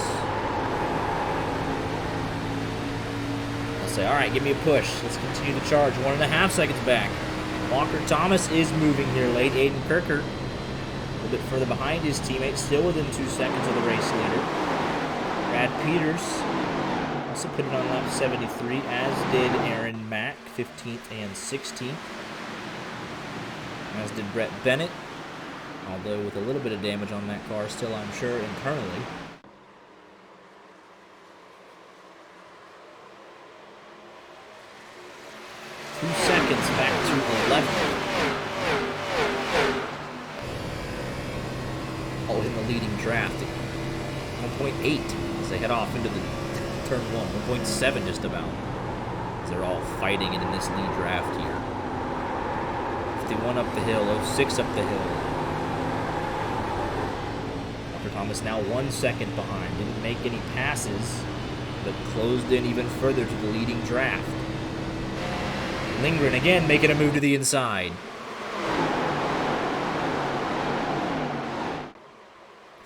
I'll say, all right, give me a push. Let's continue the charge. 1.5 seconds back. Walker Thomas is moving here late. Aiden Kirker a little bit further behind his teammate, still within 2 seconds of the race leader. Brad Peters also pitted on lap 73, as did Aaron Mack, 15th and 16th. As did Brett Bennett, although with a little bit of damage on that car still, I'm sure, internally. Back to 11th. Oh, in the leading draft. 1.8 as they head off into the turn 1. 1.7 just about. As they're all fighting it in this lead draft here. 51 up the hill, 06 up the hill. Walker Thomas now 1 second behind. Didn't make any passes, but closed in even further to the leading draft. Lindgren again making a move to the inside.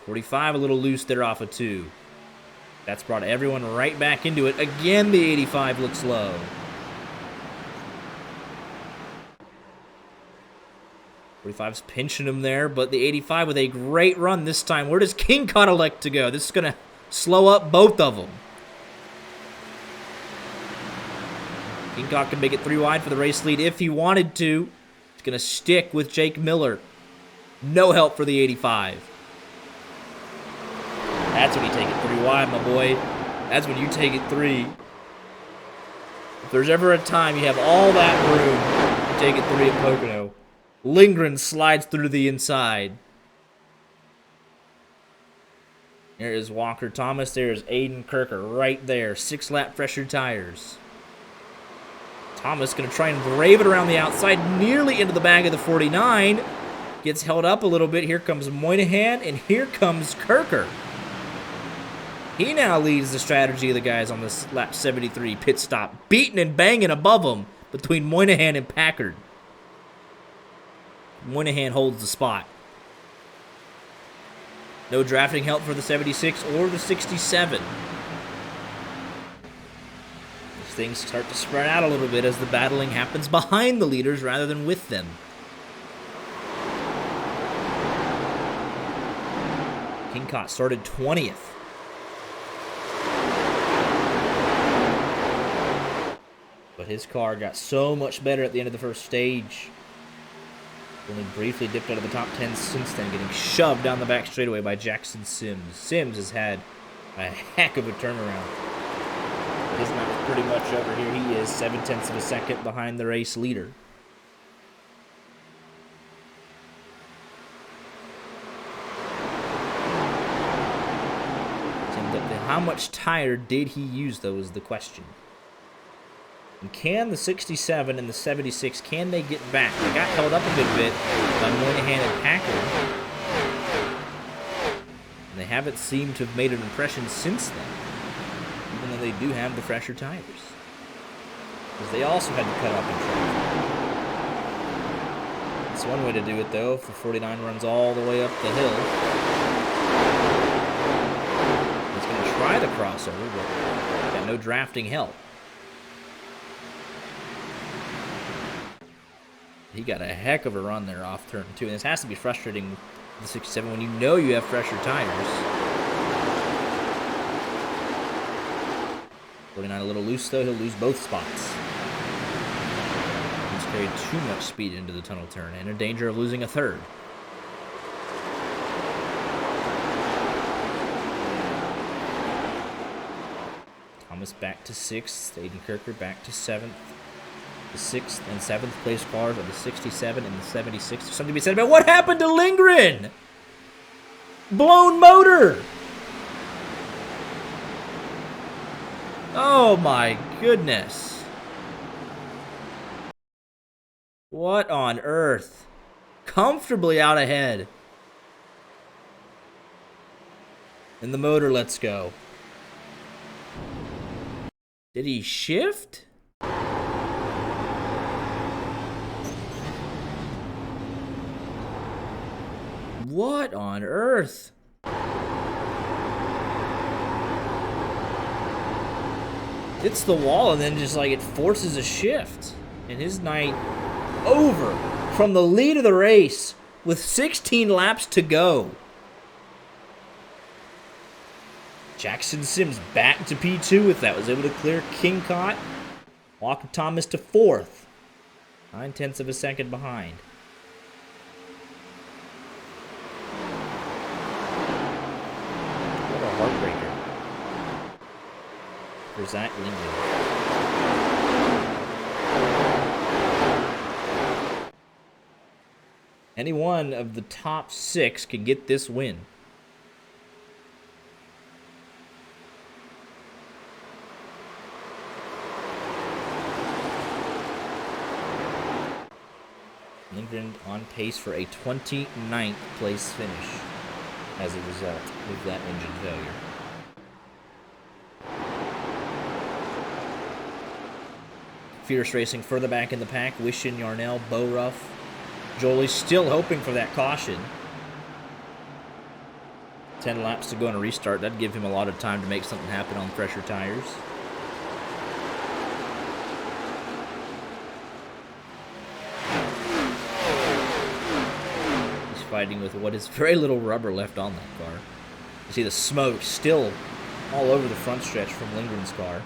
45 a little loose there off of 2. That's brought everyone right back into it. Again, the 85 looks low. .45's pinching him there, but the 85 with a great run this time. Where does Kincott elect to go? This is going to slow up both of them. Kincott can make it 3 wide for the race lead if he wanted to. He's going to stick with Jake Miller. No help for the 85. That's when you take it 3 wide, my boy. That's when you take it 3. If there's ever a time you have all that room to take it 3 at Pocono, Lindgren slides through to the inside. There is Walker Thomas. There is Aiden Kirker right there. 6-lap pressured tires. Thomas going to try and brave it around the outside, nearly into the bag of the 49. Gets held up a little bit. Here comes Moynihan, and here comes Kirker. He now leads the strategy of the guys on this lap 73 pit stop, beating and banging above them between Moynihan and Packard. Moynihan holds the spot. No drafting help for the 76 or the 67. Things start to spread out a little bit as the battling happens behind the leaders rather than with them. Kincott started 20th. But his car got so much better at the end of the first stage. Only briefly dipped out of the top 10 since then, getting shoved down the back straightaway by Jackson Sims. Sims has had a heck of a turnaround. His map's pretty much over here. He is 0.7 of a second behind the race leader. How much tire did he use, though, is the question. And can the 67 and the 76, can they get back? They got held up a good bit by Moynihan and Packard. And they haven't seemed to have made an impression since then, even though they do have the fresher tires. Because they also had to cut up in traffic. That's one way to do it, though, if the 49 runs all the way up the hill. He's going to try the crossover, but got no drafting help. He got a heck of a run there off turn 2. And this has to be frustrating with the 67 when you know you have fresher tires. 49 a little loose, though. He'll lose both spots. He's carried too much speed into the tunnel turn and in danger of losing a third. Thomas back to 6th. Aiden Kirker back to 7th. The 6th and 7th place cars are the 67 and the 76. There's something to be said about what happened to Lindgren. Blown motor. Oh my goodness. What on earth? Comfortably out ahead. And the motor lets go. Did he shift? What on earth? Hits the wall and then just like it forces a shift. And his night over from the lead of the race with 16 laps to go. Jackson Sims back to P2 with that. Was able to clear Kingcott. Walker Thomas to 4th. 9/10 of a second behind. What a heartbreaker. For Zach Lindgren. Any one of the top 6 can get this win. Lindgren on pace for a 29th place finish as a result of that engine failure. Fierce Racing further back in the pack. Wishin, Yarnell, Bowruff. Jolie still hoping for that caution. 10 laps to go on a restart. That'd give him a lot of time to make something happen on fresher tires. Fighting with what is very little rubber left on that car. You see the smoke still all over the front stretch from Lindgren's car.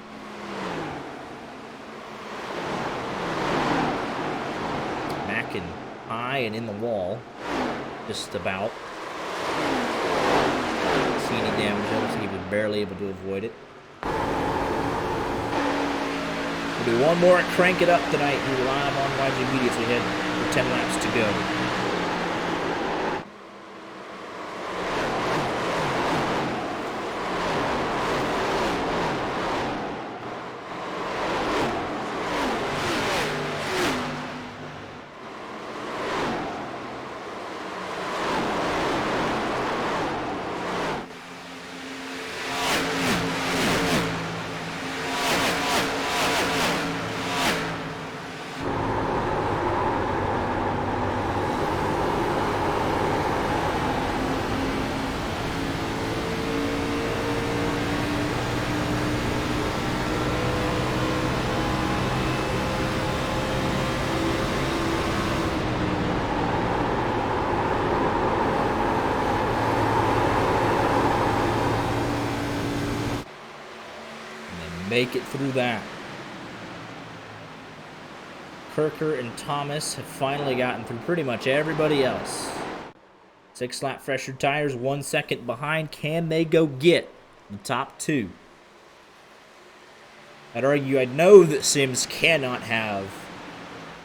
Mackin high and in the wall. Just about. See any damage? I think he was barely able to avoid it. We'll do one more and crank it up tonight. We're live on YG Media as we head for 10 laps to go. Make it through that. Kirker and Thomas have finally gotten through pretty much everybody else. 6 lap fresher tires, 1 second behind. Can they go get the top 2? I'd know that Sims cannot have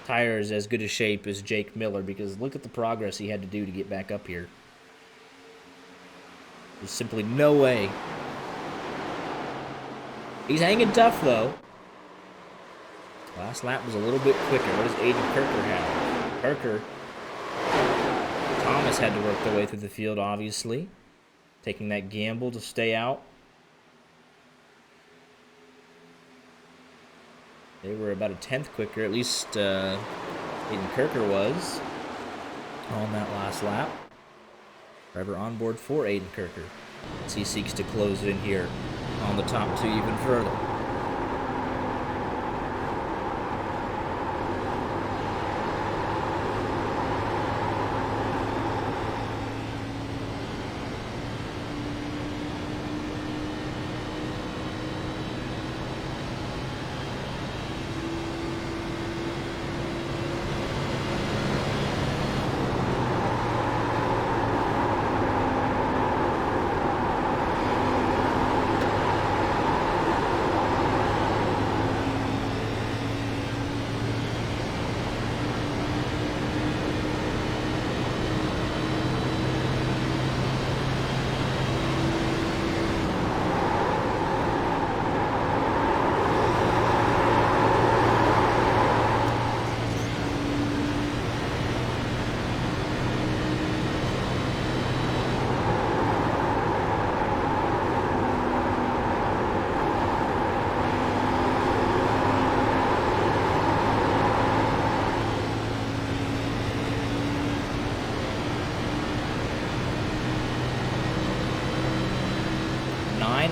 tires as good a shape as Jake Miller because look at the progress he had to do to get back up here. There's simply no way. He's hanging tough, though. Last lap was a little bit quicker. What does Aiden Kirker have? Kirker. Thomas had to work their way through the field, obviously. Taking that gamble to stay out. They were about a 10th quicker. At least Aiden Kirker was on that last lap. Driver on board for Aiden Kirker as he seeks to close in here on the top 2 even further.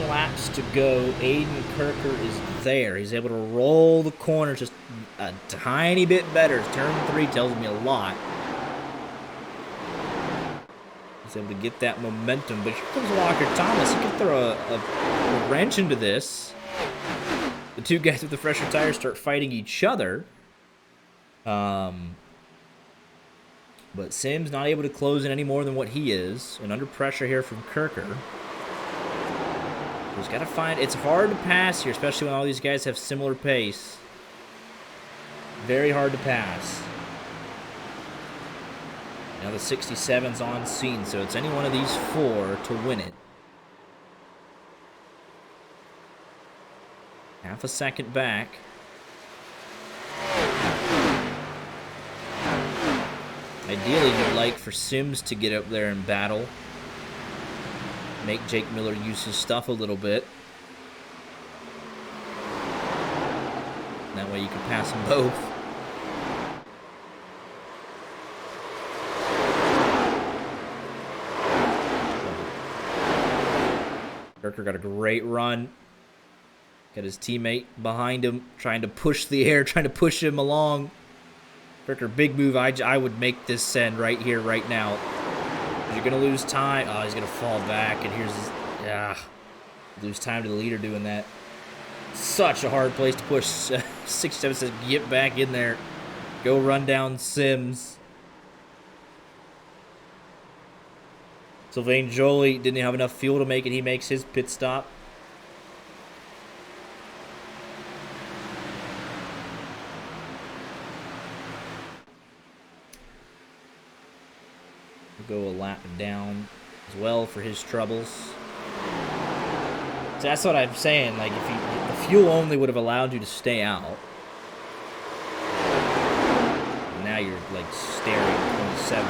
9 laps to go. Aiden Kirker is there. He's able to roll the corner just a tiny bit better. Turn 3 tells me a lot. He's able to get that momentum. But here comes Walker Thomas. He can throw a wrench into this. The two guys with the fresher tires start fighting each other. But Sims not able to close in any more than what he is. And under pressure here from Kirker. He's got to find... It's hard to pass here, especially when all these guys have similar pace. Very hard to pass. Now the 67's on scene, so it's any one of these 4 to win it. Half a second back. Ideally, you'd like for Sims to get up there and battle. Make Jake Miller use his stuff a little bit. That way you can pass them both. Kirker got a great run. Got his teammate behind him, trying to push the air, trying to push him along. Kirker, big move. I would make this send right here, right now. You're going to lose time. Oh, he's going to fall back, and here's his... lose time to the leader doing that. Such a hard place to push. 67 says, get back in there. Go run down Sims. Sylvain Jolie didn't have enough fuel to make it. He makes his pit stop. We'll go a lap down as well for his troubles. So that's what I'm saying. Like, if the fuel only would have allowed you to stay out. Now you're like staring at 27.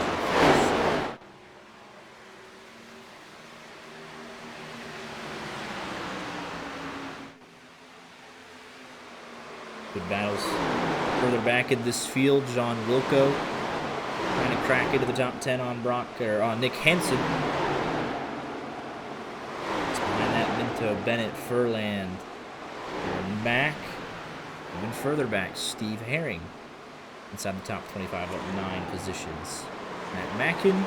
Good battles further back in this field. John Wilco trying to crack into the top 10 on Nick Henson. It's behind that Minto, Bennett, Furland, and Mack. Even further back, Steve Herring inside the top 25 at 9 positions. Matt Mackin,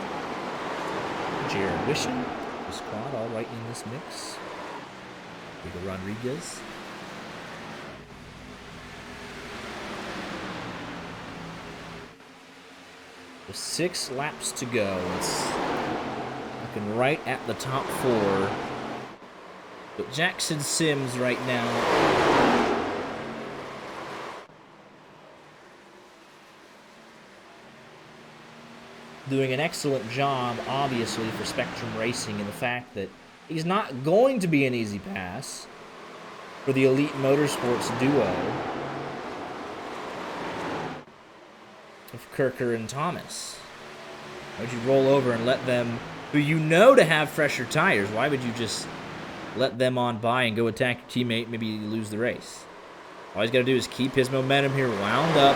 Jared Wishing, the squad all right in this mix. Diego Rodriguez. With 6 laps to go. It's looking right at the top 4. But Jackson Sims right now doing an excellent job, obviously, for Spectrum Racing, in the fact that he's not going to be an easy pass for the Elite Motorsports duo of Kirker and Thomas. Why would you roll over and let them, who you know to have fresher tires, why would you just let them on by and go attack your teammate, maybe you lose the race? All he's got to do is keep his momentum here wound up.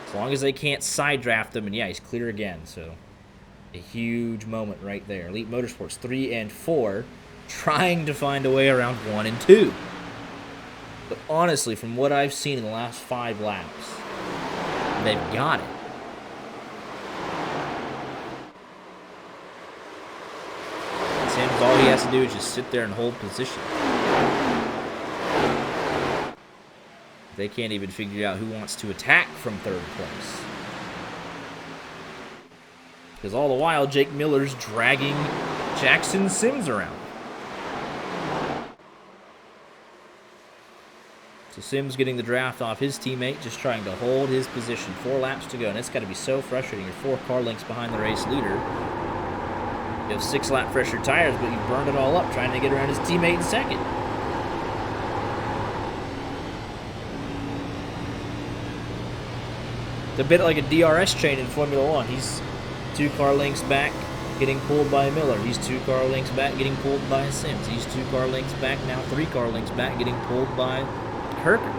As long as they can't side draft him, and yeah, he's clear again, so a huge moment right there. Elite Motorsports 3 and 4 trying to find a way around 1 and 2. But honestly, from what I've seen in the last 5 laps, they've got it. Sims, all he has to do is just sit there and hold position. They can't even figure out who wants to attack from 3rd place. Because all the while, Jake Miller's dragging Jackson Sims around. So Sims getting the draft off his teammate, just trying to hold his position. 4 laps to go, and it's got to be so frustrating. You're 4 car lengths behind the race leader. You have 6 lap fresher tires, but you burned it all up trying to get around his teammate in 2nd. It's a bit like a DRS chain in Formula 1. He's 2 car lengths back, getting pulled by Miller. He's 2 car lengths back, getting pulled by Sims. He's 2 car lengths back, now 3 car lengths back, getting pulled by Kirker.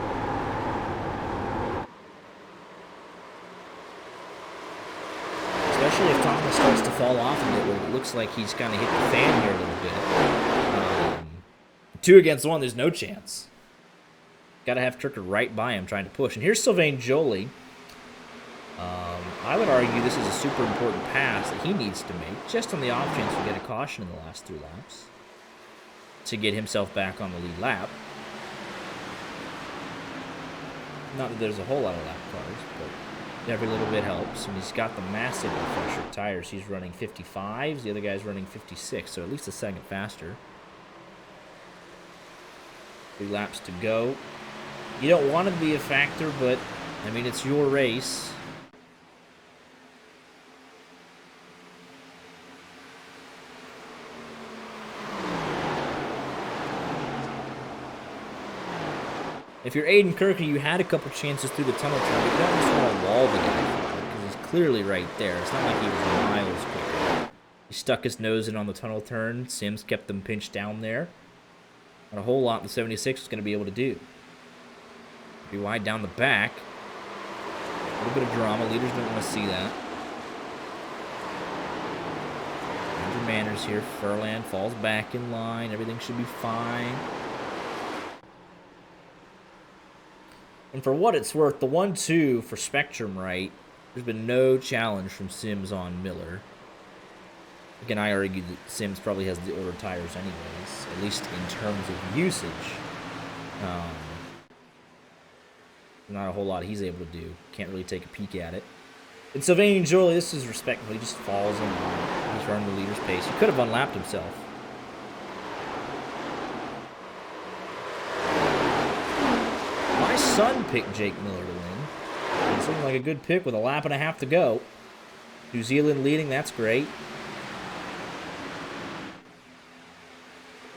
Especially if Thomas starts to fall off a bit, where it looks like he's kind of hit the fan here a little bit. 2 against 1, there's no chance. Got to have Kirker right by him trying to push. And here's Sylvain Joly. I would argue this is a super important pass that he needs to make, just on the off chance we get a caution in the last 3 laps, to get himself back on the lead lap. Not that there's a whole lot of lap cars, but every little bit helps. And he's got the massive refresher tires. He's running 55s. The other guy's running 56, so at least a second faster. 3 laps to go. You don't want to be a factor, but, I mean, it's your race. If you're Aiden Kirker, you had a couple chances through the tunnel turn, but you don't just want to wall the guy because he's clearly right there. It's not like he was miles quicker. He stuck his nose in on the tunnel turn. Sims kept them pinched down there. Not a whole lot the 76 is going to be able to do. Be wide down the back. A little bit of drama. Leaders don't want to see that. Andrew Manners here. Furlan falls back in line. Everything should be fine. And for what it's worth, the 1-2 for Spectrum right, there's been no challenge from Sims on Miller. Again, I argue that Sims probably has the older tires anyways, at least in terms of usage. Not a whole lot he's able to do. Can't really take a peek at it. And Sylvain Joly, this is respectful. He just falls in line. He's running the leader's pace. He could have unlapped himself. My son picked Jake Miller to win. It's looking like a good pick with a lap and a half to go. New Zealand leading, that's great.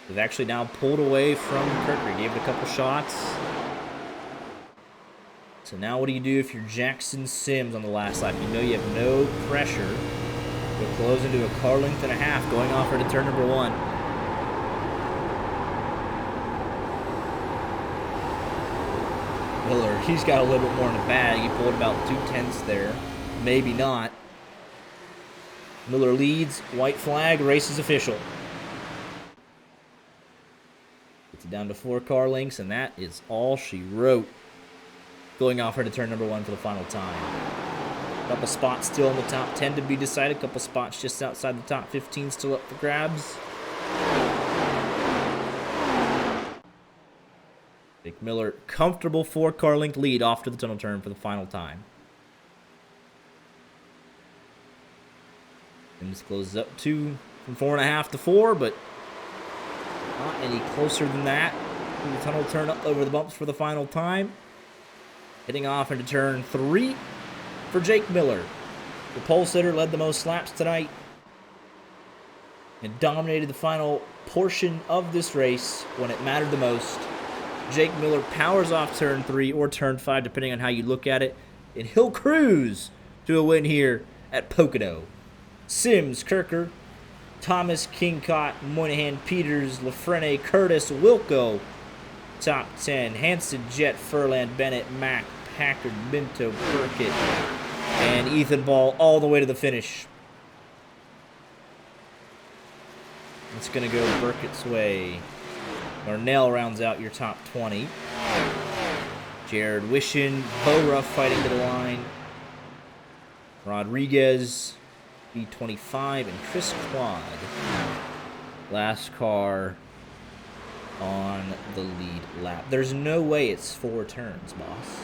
They've actually now pulled away from Kirker. He gave it a couple shots. So now what do you do if you're Jackson Sims on the last lap? You know you have no pressure. You'll close into a car length and a half going off into turn number 1. Miller, he's got a little bit more in the bag. He pulled about 2/10 there. Maybe not. Miller leads. White flag. Race is official. Gets it down to 4 car lengths, and that is all she wrote. Going off her to turn number 1 for the final time. A couple spots still in the top 10 to be decided. A couple spots just outside the top 15 still up for grabs. Jake Miller, comfortable 4 car length lead off to the tunnel turn for the final time. And this closes up from 4.5 to 4, but not any closer than that. The tunnel turn up over the bumps for the final time. Heading off into turn 3 for Jake Miller. The pole sitter led the most laps tonight and dominated the final portion of this race when it mattered the most. Jake Miller powers off turn 3 or turn 5, depending on how you look at it, and he'll cruise to a win here at Pocono. Sims, Kirker, Thomas, Kingcott, Moynihan, Peters, Lafrene, Curtis, Wilco, top 10. Hanson, Jett, Furlan, Bennett, Mack, Packard, Minto, Burkett, and Ethan Ball all the way to the finish. It's going to go Burkett's way. Darnell rounds out your top 20. Jared Wishin, Bo Ruff fighting to the line. Rodriguez, B25, and Chris Quad. Last car on the lead lap. There's no way it's 4 turns, boss.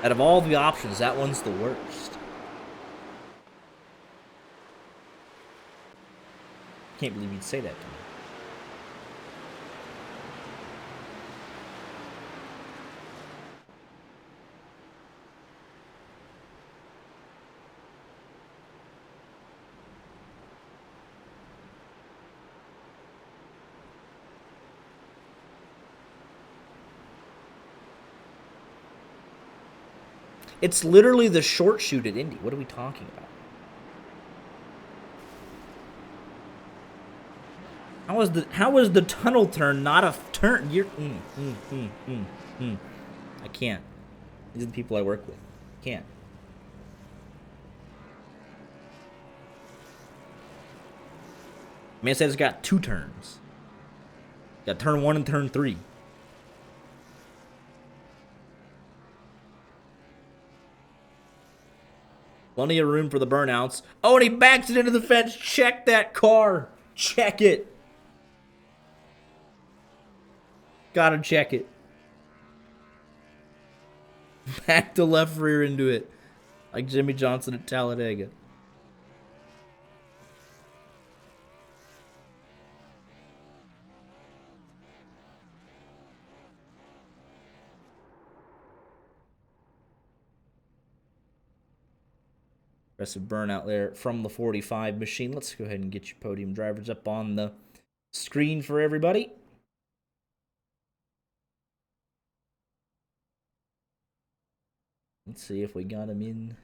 Out of all the options, that one's the worst. Can't believe you'd say that to me. It's literally the short shoot at Indy. What are we talking about? How was the tunnel turn not a turn? I can't. These are the people I work with. Can't. Man said it's got 2 turns. Got turn 1 and turn 3. Plenty of room for the burnouts. Oh, and he backs it into the fence. Check that car. Check it. Gotta check it. Back to left rear into it. Like Jimmy Johnson at Talladega. Aggressive burnout there from the 45 machine. Let's go ahead and get your podium drivers up on the screen for everybody. Let's see if we got them in.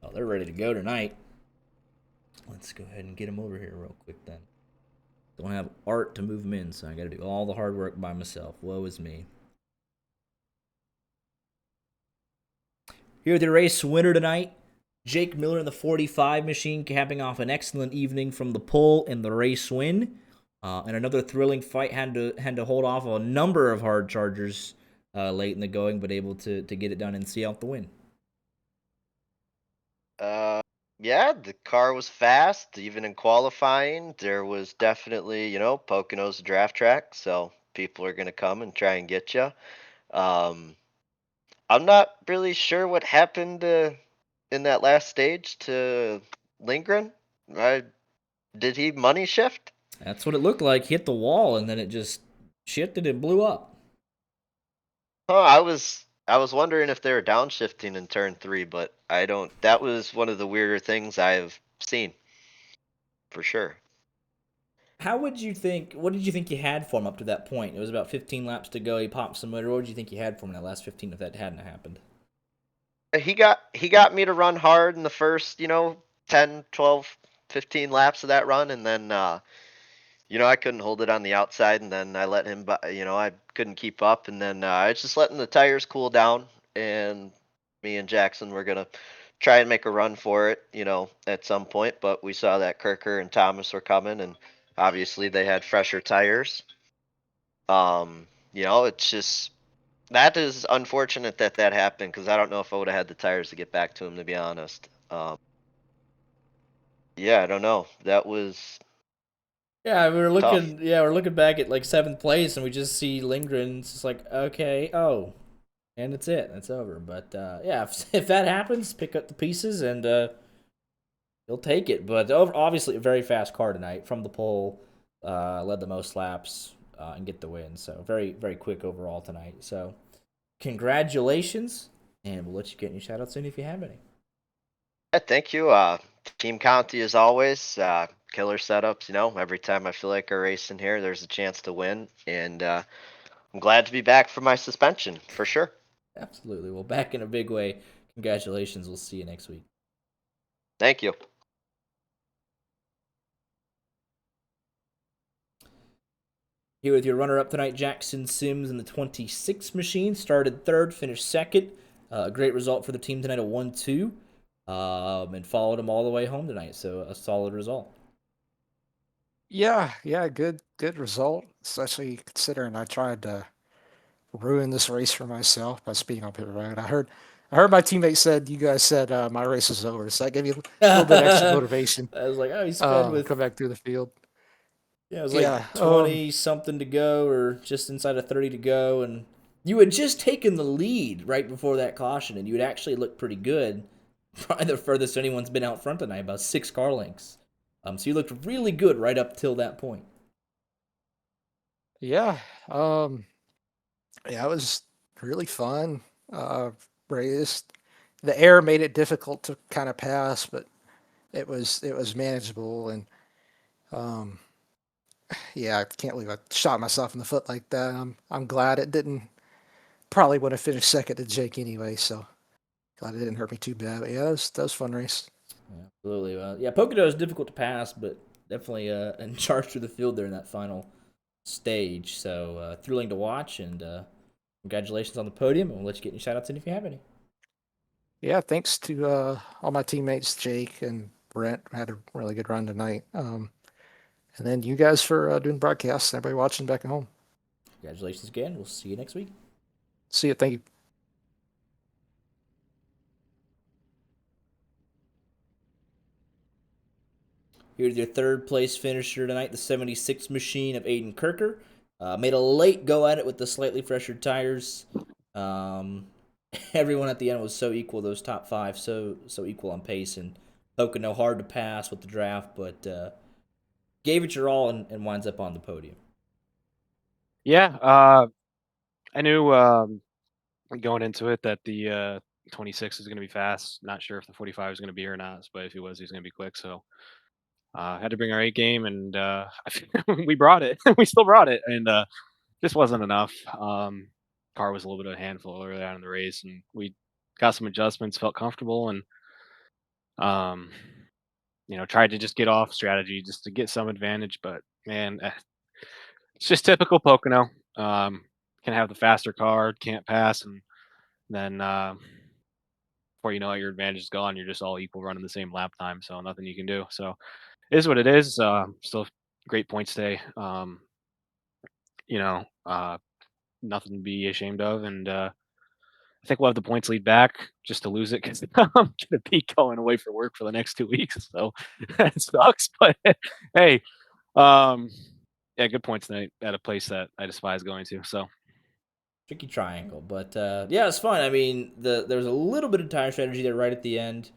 Oh, they're ready to go tonight. Let's go ahead and get them over here real quick then. Don't have Art to move them in, so I gotta do all the hard work by myself. Woe is me. Here with your race winner tonight, Jake Miller in the 45 machine, capping off an excellent evening from the pole and the race win. And another thrilling fight, had to hold off a number of hard chargers late in the going, but able to get it done and see out the win. Yeah, the car was fast. Even in qualifying, there was definitely, Pocono's a draft track, so people are gonna come and try and get you. Um, I'm not really sure what happened in that last stage to Lindgren. Did he money shift? That's what it looked like. Hit the wall, and then it just shifted and blew up. Oh, I was wondering if they were downshifting in turn 3, but I don't. That was one of the weirder things I've seen, for sure. How would you think? What did you think you had for him up to that point? It was about 15 laps to go. He popped some motor. What did you think you had for him in that last 15 if that hadn't happened? He got me to run hard in the first, 10, 12, 15 laps of that run, and then I couldn't hold it on the outside, and then I let him I couldn't keep up, and then I was just letting the tires cool down, and me and Jackson were gonna try and make a run for it, at some point, but we saw that Kirker and Thomas were coming, and obviously they had fresher tires. It's just that is unfortunate that that happened, because I don't know if I would have had the tires to get back to him, to be honest. Yeah, I don't know. That was Yeah, we were tough. looking. Yeah, we're looking back at like 7th place, and we just see Lindgren. It's just like, okay, oh, and that's it. That's over. But yeah, if that happens, pick up the pieces and he'll take it. But obviously, a very fast car tonight from the pole, led the most laps and get the win. So very very quick overall tonight. So congratulations, and we'll let you get any shout outs in if you have any. Yeah, thank you. Team County as always. Killer setups. Every time I feel like I race in here, there's a chance to win, and I'm glad to be back from my suspension for sure. Absolutely. Well, back in a big way. Congratulations. We'll see you next week. Thank you. Here with your runner-up tonight, Jackson Sims in the 26 machine. Started third, finished second. A great result for the team tonight, a 1-2. And followed him all the way home tonight, so a solid result. Yeah, yeah, good result, especially considering I tried to ruin this race for myself by speeding up pit road. I heard my teammate said you guys said my race is over, so that gave me a little bit extra motivation. I was like, oh, he sped with Come back through the field. yeah, it was Yeah, like 20 something to go, or just inside of 30 to go, and you had just taken the lead right before that caution, and you had actually looked pretty good. Probably the furthest anyone's been out front tonight, about 6 car lengths. So you looked really good right up till that point. yeah, yeah, it was really fun. Race. The air made it difficult to kind of pass, but it was manageable, and um, yeah, I can't believe I shot myself in the foot like that. I'm glad it didn't. Probably would have finished second to Jake anyway, so glad it didn't hurt me too bad. But yeah, that was a fun race. Yeah, absolutely. Yeah, Pocono is difficult to pass, but definitely in charge through the field there in that final stage. So thrilling to watch, and congratulations on the podium. And we'll let you get any shout outs in if you have any. Yeah, thanks to all my teammates, Jake and Brent had a really good run tonight. And then you guys for doing broadcasts. Everybody watching back at home. Congratulations again. We'll see you next week. See you. Thank you. Here's your third place finisher tonight, the 76 machine of Aiden Kirker. Made a late go at it with the slightly fresher tires. Everyone at the end was so equal, those top five, so equal on pace, and Pocono hard to pass with the draft, but gave it your all and winds up on the podium. Yeah, I knew going into it that the 26 is going to be fast. Not sure if the 45 is going to be or not, but if he was, he's going to be quick. So had to bring our 8 game, and we brought it. We still brought it, and just wasn't enough. Car was a little bit of a handful early on in the race, and we got some adjustments, felt comfortable, and tried to just get off strategy just to get some advantage. But man, it's just typical Pocono. Can have the faster car, can't pass, and then before you know it, your advantage is gone. You're just all equal running the same lap time, so nothing you can do. So it is what it is. Still great points today. Nothing to be ashamed of, and I think we'll have the points lead back just to lose it because I'm gonna be going away for work for the next 2 weeks, so that sucks. But hey, yeah, good points tonight at a place that I despise going to. So Tricky triangle, but yeah, it's fun. I mean, there was a little bit of tire strategy there right at the end.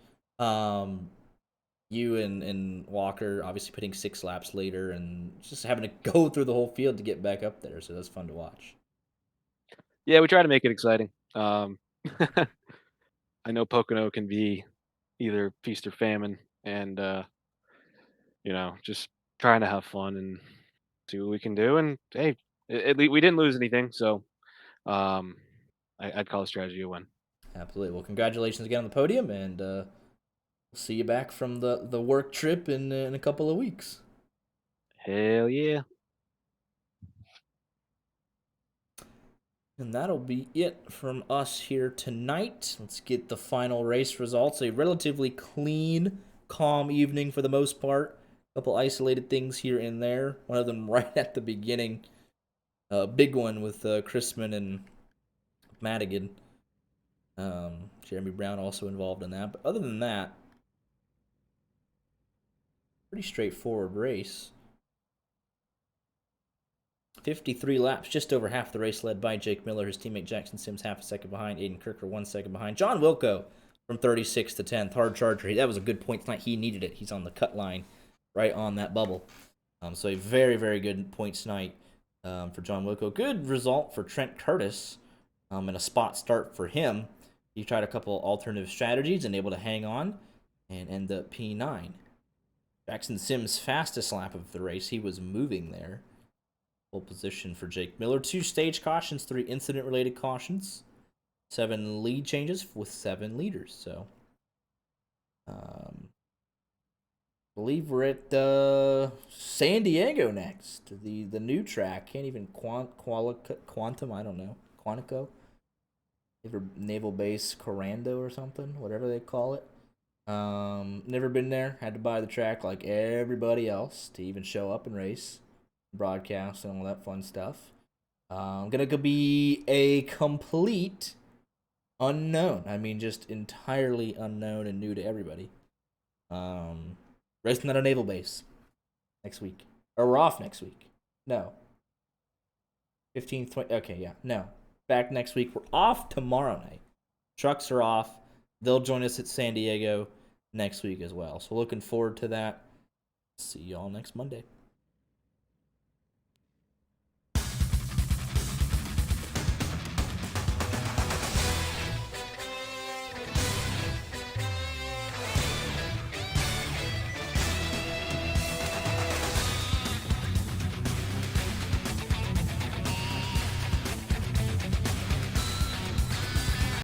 You and Walker obviously putting 6 laps later and just having to go through the whole field to get back up there, so that's fun to watch. yeah, we try to make it exciting. I know Pocono can be either feast or famine, and just trying to have fun and see what we can do. And hey, at least we didn't lose anything, so I'd call the strategy a win. Absolutely. Well, congratulations again on the podium, and we'll see you back from the work trip in a couple of weeks. Hell yeah. And that'll be it from us here tonight. Let's get the final race results. A relatively clean, calm evening for the most part. A couple isolated things here and there. One of them right at the beginning. A big one with Chrisman and Madigan. Jeremy Brown also involved in that. But other than that, pretty straightforward race. 53 laps, just over half the race led by Jake Miller. His teammate Jackson Sims half a second behind. Aiden Kirker 1 second behind. John Wilco from 36 to 10th. Hard charger. That was a good point tonight. He needed it. He's on the cut line right on that bubble. So a very, very good points tonight for John Wilco. Good result for Trent Curtis and a spot start for him. He tried a couple alternative strategies and able to hang on and end up P9. Jackson Sims' fastest lap of the race. He was moving there. Position for Jake Miller. 2 stage cautions, 3 incident-related cautions, 7 lead changes with 7 leaders. So, I believe we're at San Diego next. The new track. Can't even Quantum. I don't know. Quantico. Naval Base Corando or something. Whatever they call it. Never been there. Had to buy the track like everybody else to even show up and race. Broadcast and all that fun stuff. Gonna be a complete unknown. I mean, just entirely unknown and new to everybody. Racing at a naval base next week. Or we're off next week. No. 15th, 20. Okay, yeah. No. Back next week. We're off tomorrow night. Trucks are off. They'll join us at San Diego next week as well. So looking forward to that. See y'all next Monday.